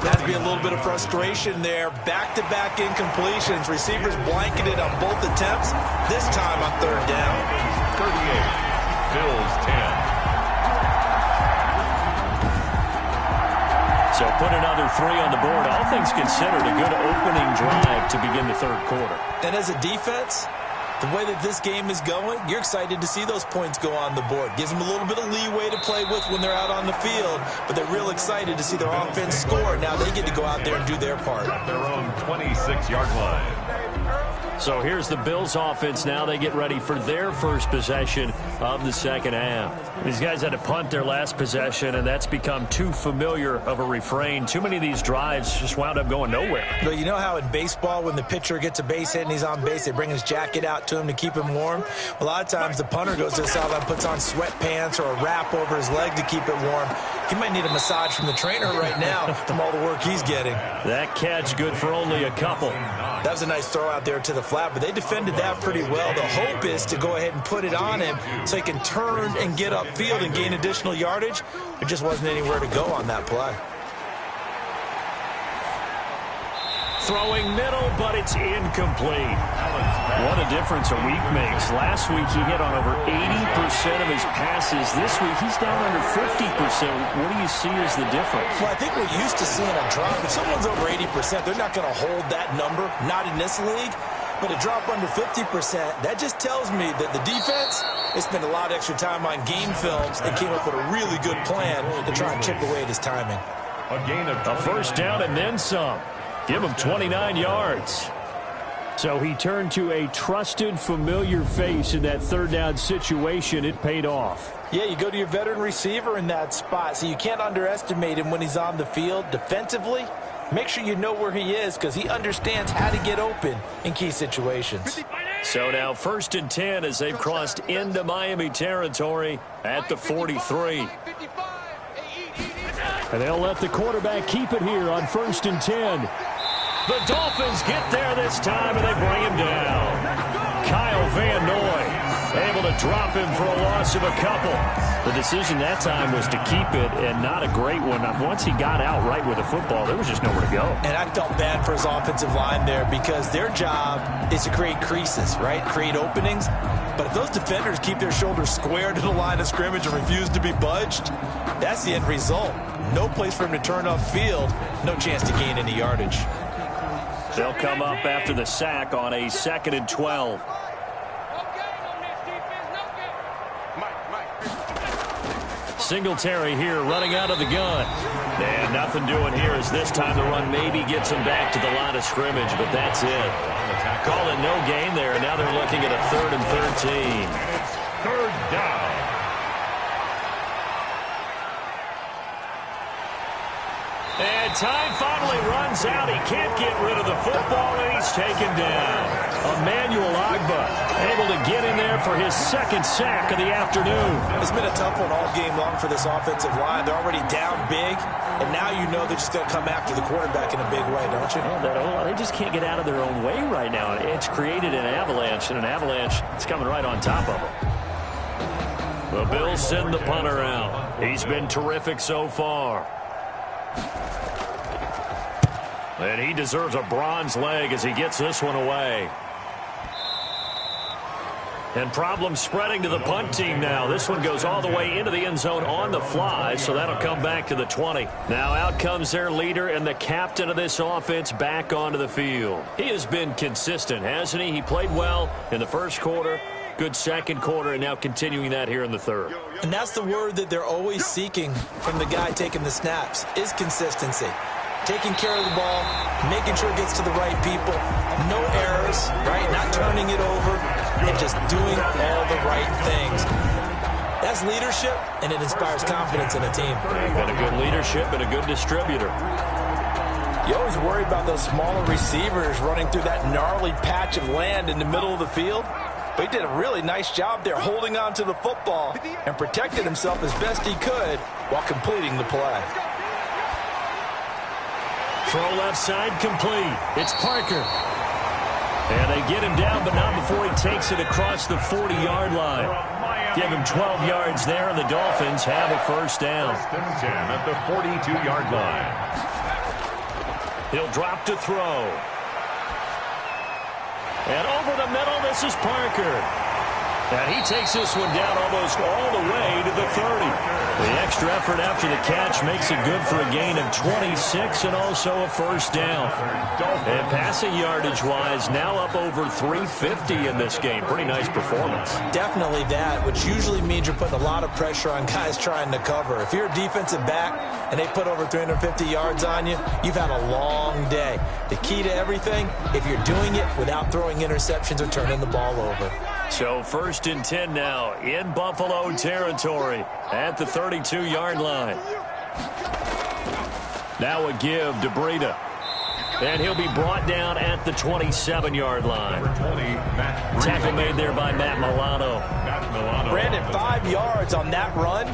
That'd be a little bit of frustration there. Back-to-back incompletions. Receivers blanketed on both attempts, this time on third down. 38, Bills 10. So put another 3 on the board. All things considered, a good opening drive to begin the third quarter. And as a defense, the way that this game is going, you're excited to see those points go on the board. Gives them a little bit of leeway to play with when they're out on the field, but they're real excited to see their offense score. Now they get to go out there and do their part. Their own 26-yard line. So here's the Bills offense now. They get ready for their first possession of the second half. These guys had to punt their last possession, and that's become too familiar of a refrain. Too many of these drives just wound up going nowhere. But you know how in baseball, when the pitcher gets a base hit and he's on base, they bring his jacket out to him to keep him warm? A lot of times the punter goes to the sideline, puts on sweatpants or a wrap over his leg to keep it warm. He might need a massage from the trainer right now from all the work he's getting. That catch good for only a couple. That was a nice throw out there to the flat, but they defended that pretty well. The hope is to go ahead and put it on him so he can turn and get upfield and gain additional yardage. There just wasn't anywhere to go on that play. Throwing middle, but it's incomplete. What a difference a week makes. Last week he hit on over 80% of his passes. This week he's down under 50%. What do you see as the difference? Well, I think we're used to seeing a drop. If someone's over 80%, they're not going to hold that number, not in this league. But a drop under 50%, that just tells me that the defense has spent a lot of extra time on game films and came up with a really good plan to try and chip away at his timing. A first down and then some. Give him 29 yards. So he turned to a trusted, familiar face in that third down situation. It paid off. Yeah, you go to your veteran receiver in that spot, so you can't underestimate him when he's on the field defensively. Make sure you know where he is, because he understands how to get open in key situations. So now first and 10 as they've crossed into Miami territory at the 43. And they'll let the quarterback keep it here on first and 10. The Dolphins get there this time, and they bring him down. Kyle Van Noy able to drop him for a loss of a couple. The decision that time was to keep it, and not a great one. Once he got out right with the football, there was just nowhere to go. And I felt bad for his offensive line there, because their job is to create creases, right? Create openings. But if those defenders keep their shoulders square to the line of scrimmage and refuse to be budged, that's the end result. No place for him to turn upfield. No chance to gain any yardage. They'll come up after the sack on a 2nd and 12. Singletary here running out of the gun. And nothing doing here as this time the run maybe gets him back to the line of scrimmage, but that's it. Calling no gain there, and now they're looking at a 3rd and 13. It's third down. And time finally runs out. He can't get rid of the football, and he's taken down. Emmanuel Ogbah able to get in there for his second sack of the afternoon. It's been a tough one all game long for this offensive line. They're already down big, and now you know they're just going to come after the quarterback in a big way, don't you? Yeah, they just can't get out of their own way right now. It's created an avalanche, and an avalanche is coming right on top of them. The Bills send the punter out. He's been terrific so far. And he deserves a bronze leg as he gets this one away. And problems spreading to the punt team now. This one goes all the way into the end zone on the fly, so that'll come back to the 20. Now out comes their leader and the captain of this offense back onto the field. He has been consistent, hasn't he? He played well in the first quarter, good second quarter, and now continuing that here in the third. And that's the word that they're always seeking from the guy taking the snaps, is consistency. Taking care of the ball, making sure it gets to the right people, no errors, right? Not turning it over, and just doing all the right things. That's leadership, and it inspires confidence in a team. And a good leadership and a good distributor. You always worry about those smaller receivers running through that gnarly patch of land in the middle of the field. But he did a really nice job there holding on to the football and protected himself as best he could while completing the play. Throw left side complete. It's Parker. And they get him down, but not before he takes it across the 40-yard line. Give him 12 yards there, and the Dolphins have a first down. First and 10 at the 42-yard line. He'll drop to throw. And over the middle, this is Parker. And he takes this one down almost all the way to the 30. The extra effort after the catch makes it good for a gain of 26 and also a first down. And passing yardage-wise, now up over 350 in this game. Pretty nice performance. Definitely that, which usually means you're putting a lot of pressure on guys trying to cover. If you're a defensive back and they put over 350 yards on you, you've had a long day. The key to everything, if you're doing it without throwing interceptions or turning the ball over. So first and 10 now in Buffalo territory at the 32-yard line. Now a give to Breida. And he'll be brought down at the 27-yard line. Tackle made there by Matt Milano. Brandon, 5 yards on that run.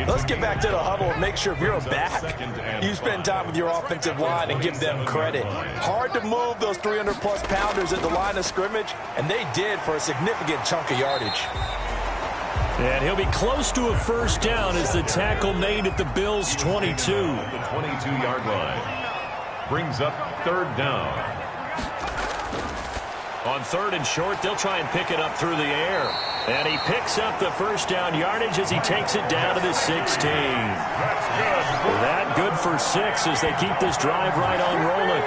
Let's get back to the huddle and make sure if you're a back, you spend time with your offensive line and give them credit. Hard to move those 300-plus pounders at the line of scrimmage, and they did for a significant chunk of yardage. And he'll be close to a first down as the tackle made at the Bills' 22. The 22-yard line. Brings up third down. On third and short, they'll try and pick it up through the air. And he picks up the first down yardage as he takes it down to the 16. That's good. That good for 6 as they keep this drive right on rolling.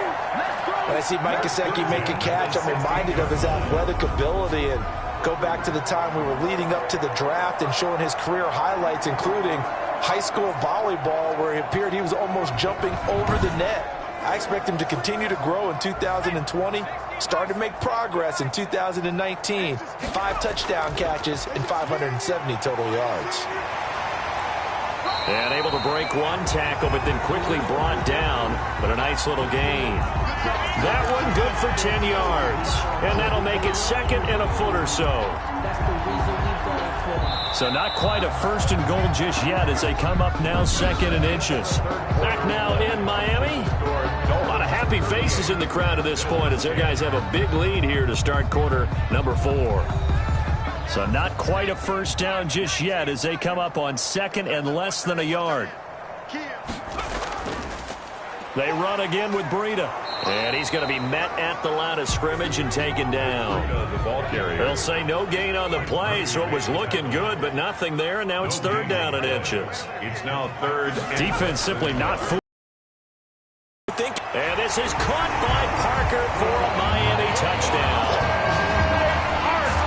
When I see Mike Gesicki make a catch, I'm reminded of his athletic ability and go back to the time we were leading up to the draft and showing his career highlights, including high school volleyball, where it appeared he was almost jumping over the net. I expect him to continue to grow in 2020. Started to make progress in 2019. 5 touchdown catches and 570 total yards. And able to break one tackle, but then quickly brought down. But a nice little gain. That one good for 10 yards. And that'll make it second and a foot or so. So not quite a first and goal just yet as they come up now second and inches. Back now in Miami. A lot of happy faces in the crowd at this point as their guys have a big lead here to start quarter number 4. So not quite a first down just yet as they come up on second and less than a yard. They run again with Breida. And he's going to be met at the line of scrimmage and taken down. They'll say no gain on the play, so it was looking good, but nothing there, and now it's third down and inches. It's now third. Defense simply not fooled. And this is caught by Parker for a Miami touchdown.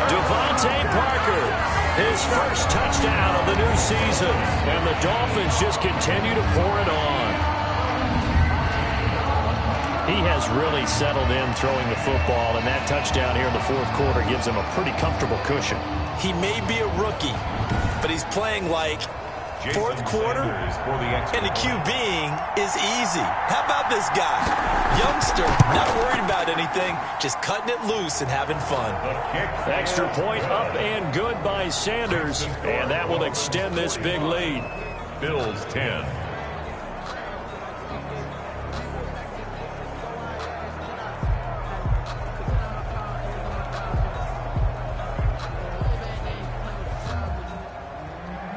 Devontae Parker, his first touchdown of the new season. And the Dolphins just continue to pour it on. He has really settled in throwing the football, and that touchdown here in the fourth quarter gives him a pretty comfortable cushion. He may be a rookie, but he's playing like fourth quarter, and the QBing is easy. How about this guy? Youngster, not worried about anything, just cutting it loose and having fun. Extra point up and good by Sanders, and that will extend this big lead. Bills 10.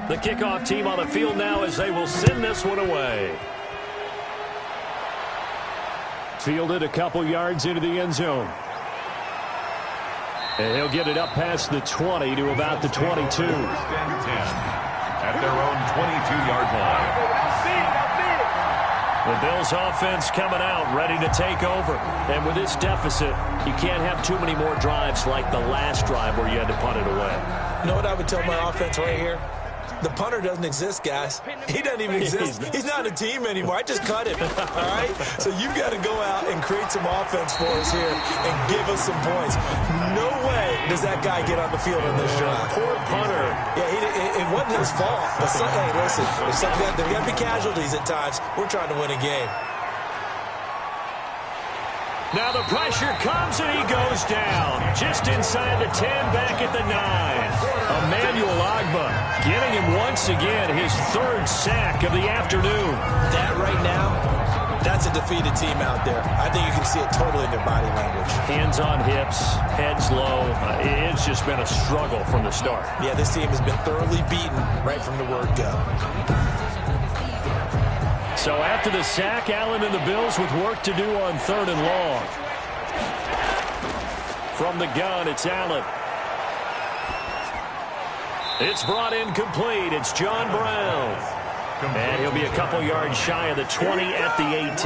The kickoff team on the field now as they will send this one away. Fielded a couple yards into the end zone. And he'll get it up past the 20 to about the 22. At their own 22-yard line. The Bills offense coming out, ready to take over. And with this deficit, you can't have too many more drives like the last drive where you had to punt it away. You know what I would tell my offense right here? The punter doesn't exist, guys. He doesn't even exist. He's not a team anymore. I just cut him, all right? So you've got to go out and create some offense for us here and give us some points. No way does that guy get on the field on this drive. Poor punter. Yeah, it wasn't his fault. But hey, listen, there's got to be casualties at times. We're trying to win a game. Now the pressure comes and he goes down. Just inside the 10, back at the 9. Emmanuel Ogbah getting him once again his third sack of the afternoon. That right now, that's a defeated team out there. I think you can see it totally in their body language. Hands on hips, heads low. It's just been a struggle from the start. Yeah, this team has been thoroughly beaten right from the word go. So after the sack, Allen and the Bills with work to do on 3rd and long. From the gun, it's Allen. It's brought in complete. It's John Brown. And he'll be a couple yards shy of the 20 at the 18.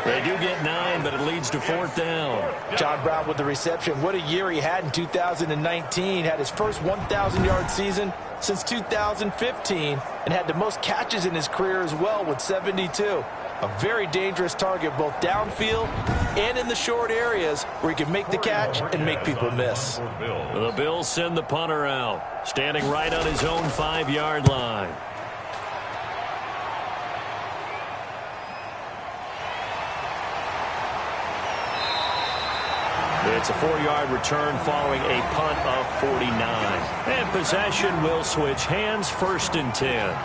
They do get 9, but it leads to 4th down. John Brown with the reception. What a year he had in 2019. Had his first 1,000-yard season since 2015 and had the most catches in his career as well with 72. A very dangerous target both downfield and in the short areas where he can make the catch and make people miss. The Bills send the punter out, standing right on his own 5-yard line. It's a 4-yard return following a punt of 49. And possession will switch hands, 1st and 10.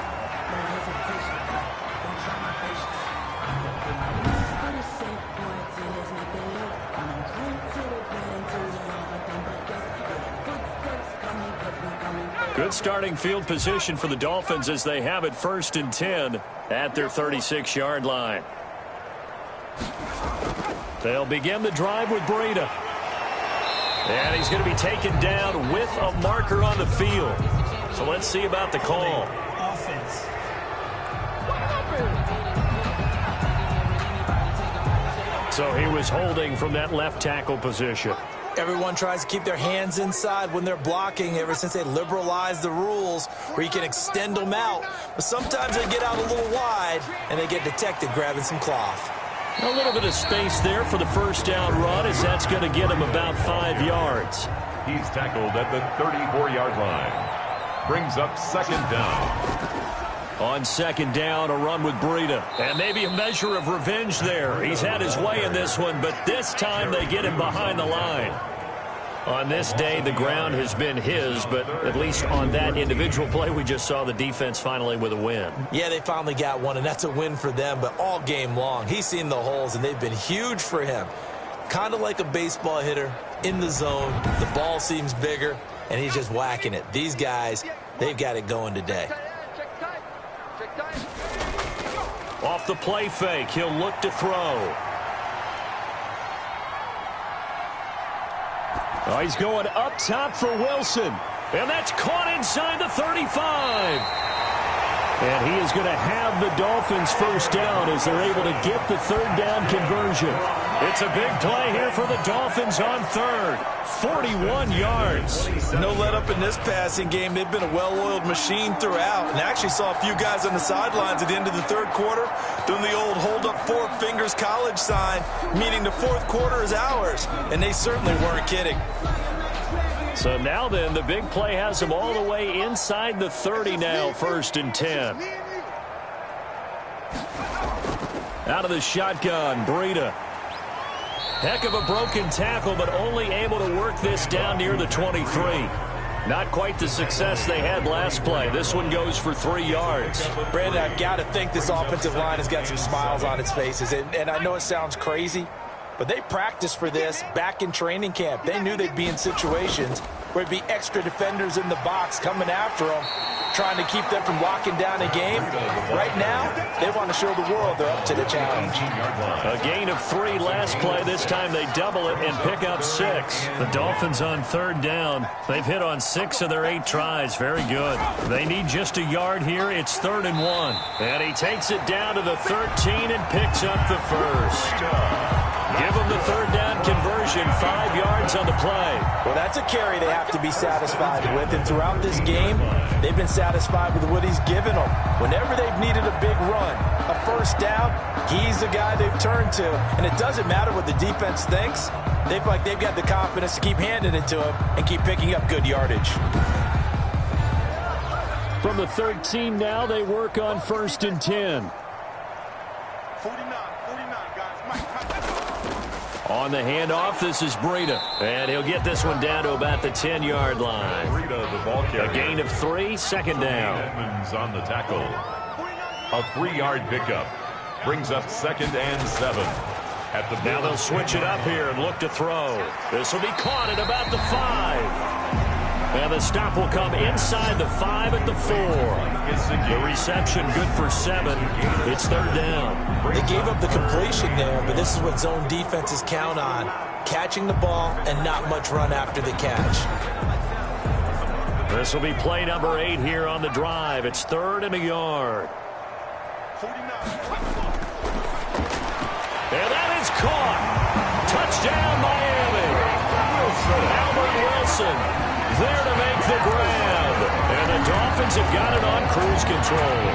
Good starting field position for the Dolphins as they have it 1st and 10 at their 36-yard line. They'll begin the drive with Breida. And he's going to be taken down with a marker on the field. So let's see about the call. Offense. So he was holding from that left tackle position. Everyone tries to keep their hands inside when they're blocking ever since they liberalized the rules where you can extend them out. But sometimes they get out a little wide and they get detected grabbing some cloth. A little bit of space there for the 1st down run as that's going to get him about 5 yards. He's tackled at the 34-yard line. Brings up 2nd down. On 2nd down, a run with Breida. And maybe a measure of revenge there. He's had his way in this one, but this time they get him behind the line. On this day, the ground has been his, but at least on that individual play, we just saw the defense finally with a win. Yeah, they finally got one, and that's a win for them, but all game long, he's seen the holes, and they've been huge for him. Kind of like a baseball hitter in the zone. The ball seems bigger, and he's just whacking it. These guys, they've got it going today. Off the play fake, he'll look to throw. Oh, he's going up top for Wilson. And that's caught inside the 35. And he is going to have the Dolphins 1st down as they're able to get the 3rd down conversion. It's a big play here for the Dolphins on 3rd. 41 yards. No let up in this passing game. They've been a well-oiled machine throughout. And I actually saw a few guys on the sidelines at the end of the 3rd quarter doing the old hold up 4 fingers college sign, meaning the 4th quarter is ours. And they certainly weren't kidding. So now then, the big play has them all the way inside the 30 now, 1st and 10. Out of the shotgun, Breida. Heck of a broken tackle, but only able to work this down near the 23. Not quite the success they had last play. This one goes for 3 yards. Brandon, I've got to think this offensive line has got some smiles on its faces. And I know it sounds crazy, but they practiced for this back in training camp. They knew they'd be in situations where it'd be extra defenders in the box coming after them, trying to keep them from locking down a game. Right now, they want to show the world they're up to the challenge. A gain of 3 last play. This time they double it and pick up 6. The Dolphins on 3rd down. They've hit on 6 of their 8 tries. Very good. They need just a yard here. It's 3rd and 1. And he takes it down to the 13 and picks up the 1st. Give them the 3rd down conversion, 5 yards on the play. Well, that's a carry they have to be satisfied with. And throughout this game, they've been satisfied with what he's given them. Whenever they've needed a big run, a 1st down, he's the guy they've turned to. And it doesn't matter what the defense thinks. They've got the confidence to keep handing it to him and keep picking up good yardage. From the 13 now, they work on 1st and 10. 49, guys. On the handoff, this is Breida. And he'll get this one down to about the 10-yard line. Breida, the ball carrier. A gain of 3, 2nd down. Edmonds on the tackle. A 3-yard pickup. Brings up 2nd and 7. Now they'll switch it up here and look to throw. This will be caught at about the 5. And the stop will come inside the 5 at the 4. The reception good for 7. It's 3rd down. They gave up the completion there, but this is what zone defenses count on. Catching the ball and not much run after the catch. This will be play number 8 here on the drive. It's 3rd and a yard. And that is caught. Touchdown, Miami. Albert Wilson there to make the grab. And the Dolphins have got it on cruise control.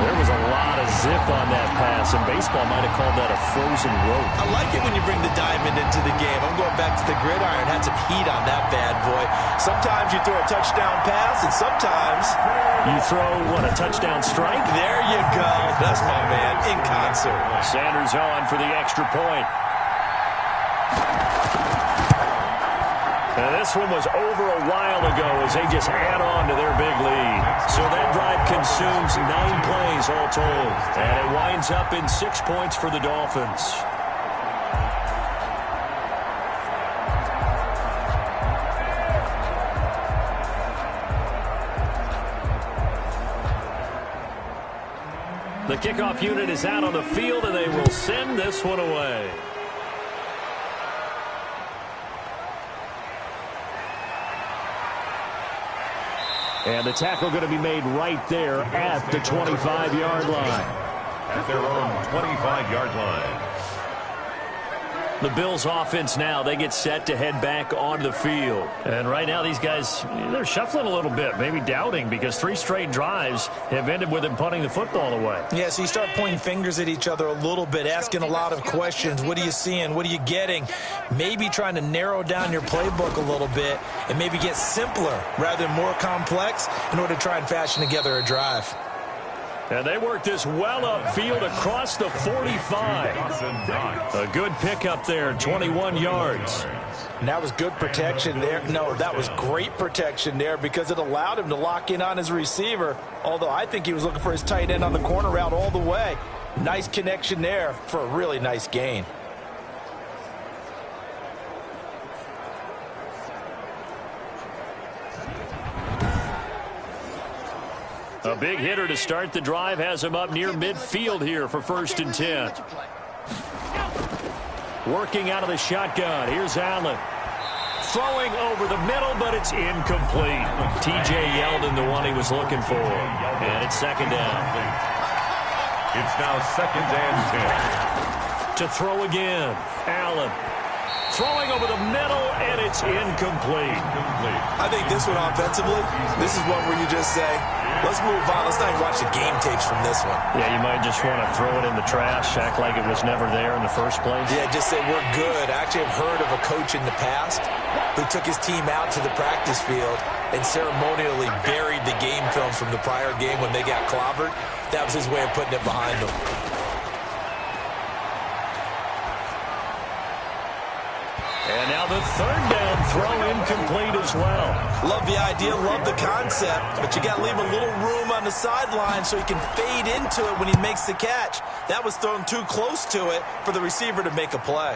There was a lot of zip on that pass, and baseball might have called that a frozen rope. I like it when you bring the diamond into the game. I'm going back to the gridiron. Had some heat on that bad boy. Sometimes you throw a touchdown pass, and sometimes you throw, what, a touchdown strike? There you go. That's my man, in concert. Sanders on for the extra point. And this one was over a while ago as they just add on to their big lead. So that drive consumes 9 plays all told. And it winds up in 6 points for the Dolphins. The kickoff unit is out on the field, and they will send this one away. And the tackle going to be made right there at the 25-yard line. At their own 25-yard line. The Bills offense now, they get set to head back onto the field. And right now these guys, they're shuffling a little bit, maybe doubting, because 3 straight drives have ended with them punting the football away. Yeah, so you start pointing fingers at each other a little bit, asking a lot of questions. What are you seeing? What are you getting? Maybe trying to narrow down your playbook a little bit and maybe get simpler rather than more complex in order to try and fashion together a drive. And they work this well upfield across the 45. A good pickup there, 21 yards. And that was good protection there. No, that was great protection there because it allowed him to lock in on his receiver, although I think he was looking for his tight end on the corner route all the way. Nice connection there for a really nice gain. A big hitter to start the drive has him up near midfield here for 1st and 10. Working out of the shotgun. Here's Allen. Throwing over the middle, but it's incomplete. T.J. Yeldon, the one he was looking for. And it's 2nd down. It's now 2nd and 10. To throw again. Allen. Throwing over the middle, and it's incomplete. I think this one offensively, this is one where you just say, Let's move on. Let's not even watch the game tapes from this one. Yeah, you might just want to throw it in the trash, act like it was never there in the first place. Yeah, just say we're good. I actually have heard of a coach in the past who took his team out to the practice field and ceremonially buried the game film from the prior game when they got clobbered. That was his way of putting it behind them. And now the third down throw incomplete as well. Love the idea, love the concept, but you got to leave a little room on the sideline so he can fade into it when he makes the catch. That was thrown too close to it for the receiver to make a play.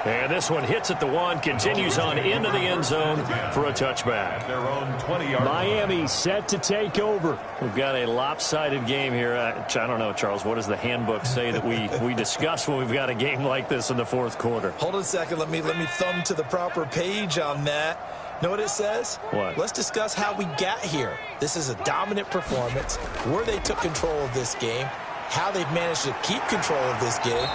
And this one hits at the 1, continues on into the end zone for a touchback. Their own 20-yard Miami set to take over. We've got a lopsided game here. I don't know, Charles, what does the handbook say that we discuss when we've got a game like this in the fourth quarter? Hold on a second. Let me thumb to the proper page on that. Know what it says? What? Let's discuss how we got here. This is a dominant performance, where they took control of this game, how they've managed to keep control of this game,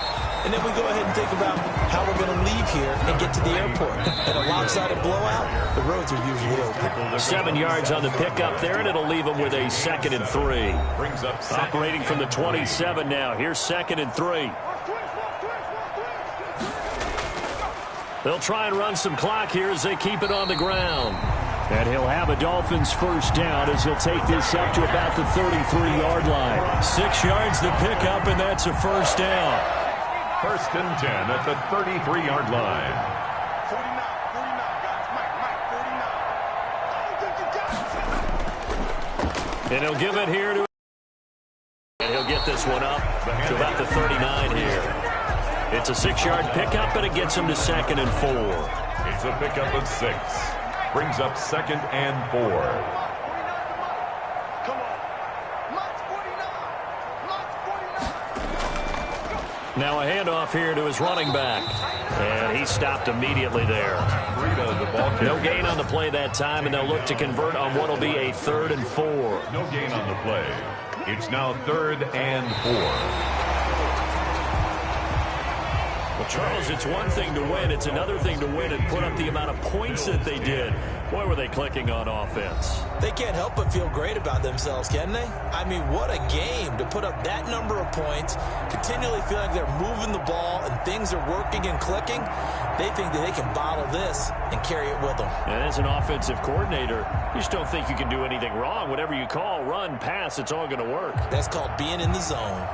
and then we go ahead and think about how we're going to leave here and get to the airport. In a lopsided blowout, the roads are usually open. 7 yards on the pickup there, and it'll leave them with a 2nd and 3. brings up Operating from the 27 now. Here's 2nd and 3. They'll try and run some clock here as they keep it on the ground. And he'll have a Dolphins first down as he'll take this up to about the 33-yard line. 6 yards the pickup, and that's a first down. 1st and 10 at the 33-yard line. 49, 49, guys. Mike, 49. And he'll give it here to... And he'll get this one up to about the 39 here. It's a 6-yard pickup, and it gets him to 2nd and 4. It's a pickup of 6. Brings up 2nd and 4. Come on. Mike's 49. Mike's 49. Now a handoff here to his running back. And he stopped immediately there. The ball No gain on the play that time, and they'll look to convert on what will be a 3rd and 4. No gain on the play. It's now 3rd and 4. Well, Charles, it's one thing to win. It's another thing to win and put up the amount of points that they did. Boy, were they clicking on offense. They can't help but feel great about themselves, can they? I mean, what a game to put up that number of points, continually feel like they're moving the ball and things are working and clicking. They think that they can bottle this and carry it with them. And as an offensive coordinator, you just don't think you can do anything wrong. Whatever you call, run, pass, it's all going to work. That's called being in the zone.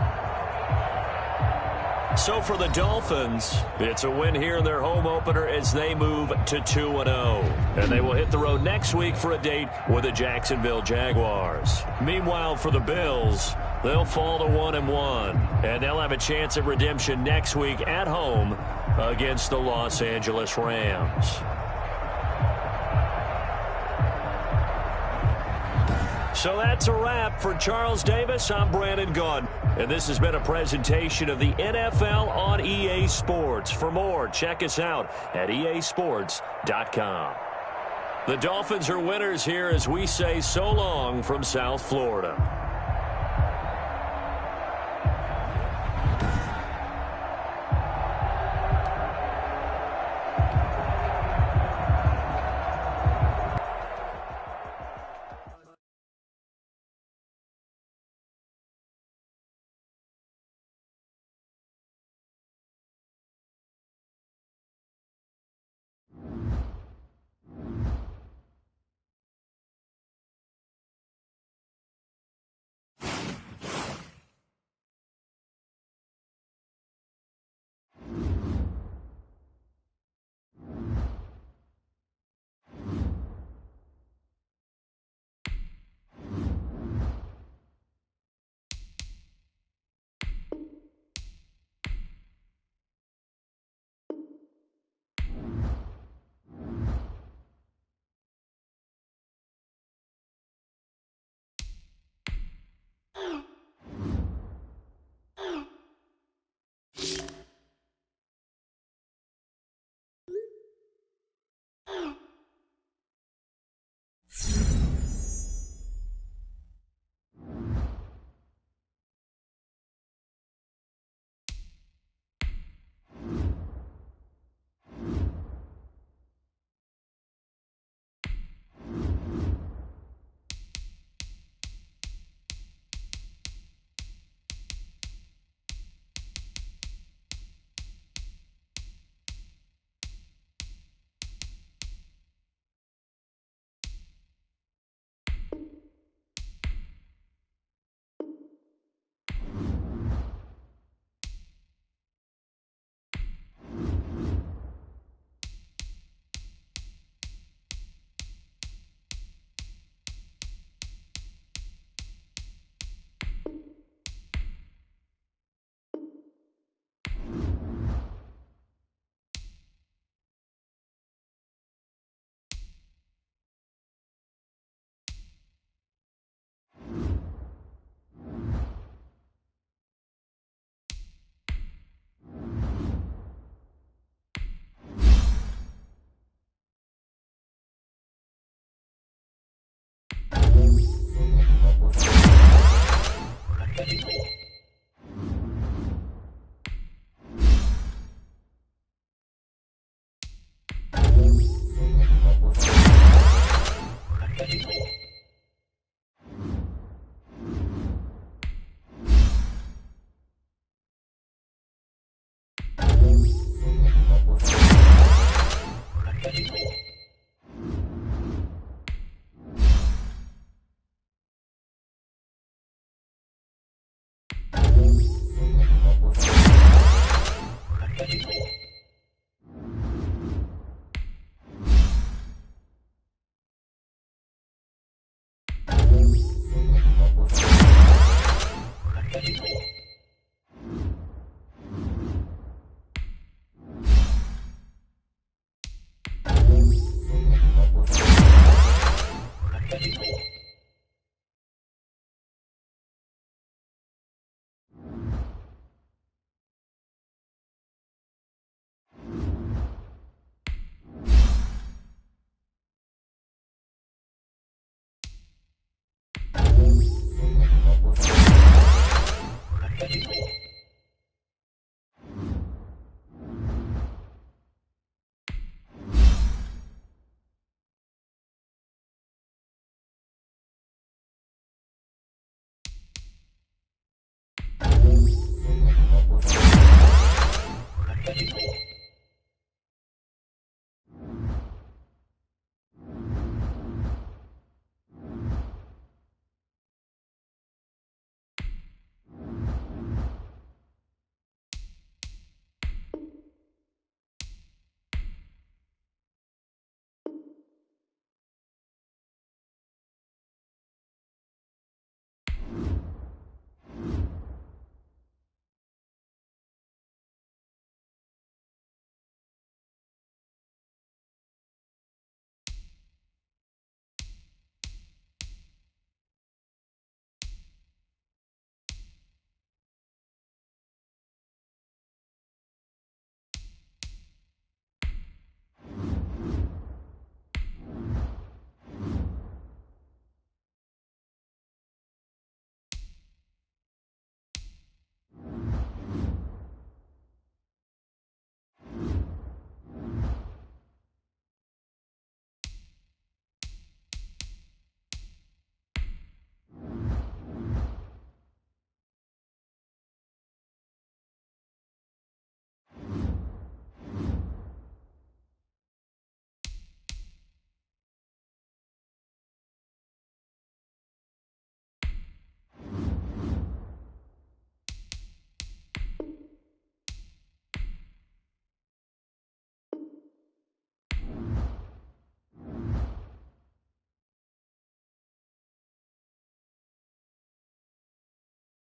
So for the Dolphins, it's a win here in their home opener as they move to 2-0. And they will hit the road next week for a date with the Jacksonville Jaguars. Meanwhile, for the Bills, they'll fall to 1-1. And they'll have a chance at redemption next week at home against the Los Angeles Rams. So that's a wrap. For Charles Davis, I'm Brandon Gaudin. And this has been a presentation of the NFL on EA Sports. For more, check us out at easports.com. The Dolphins are winners here as we say so long from South Florida.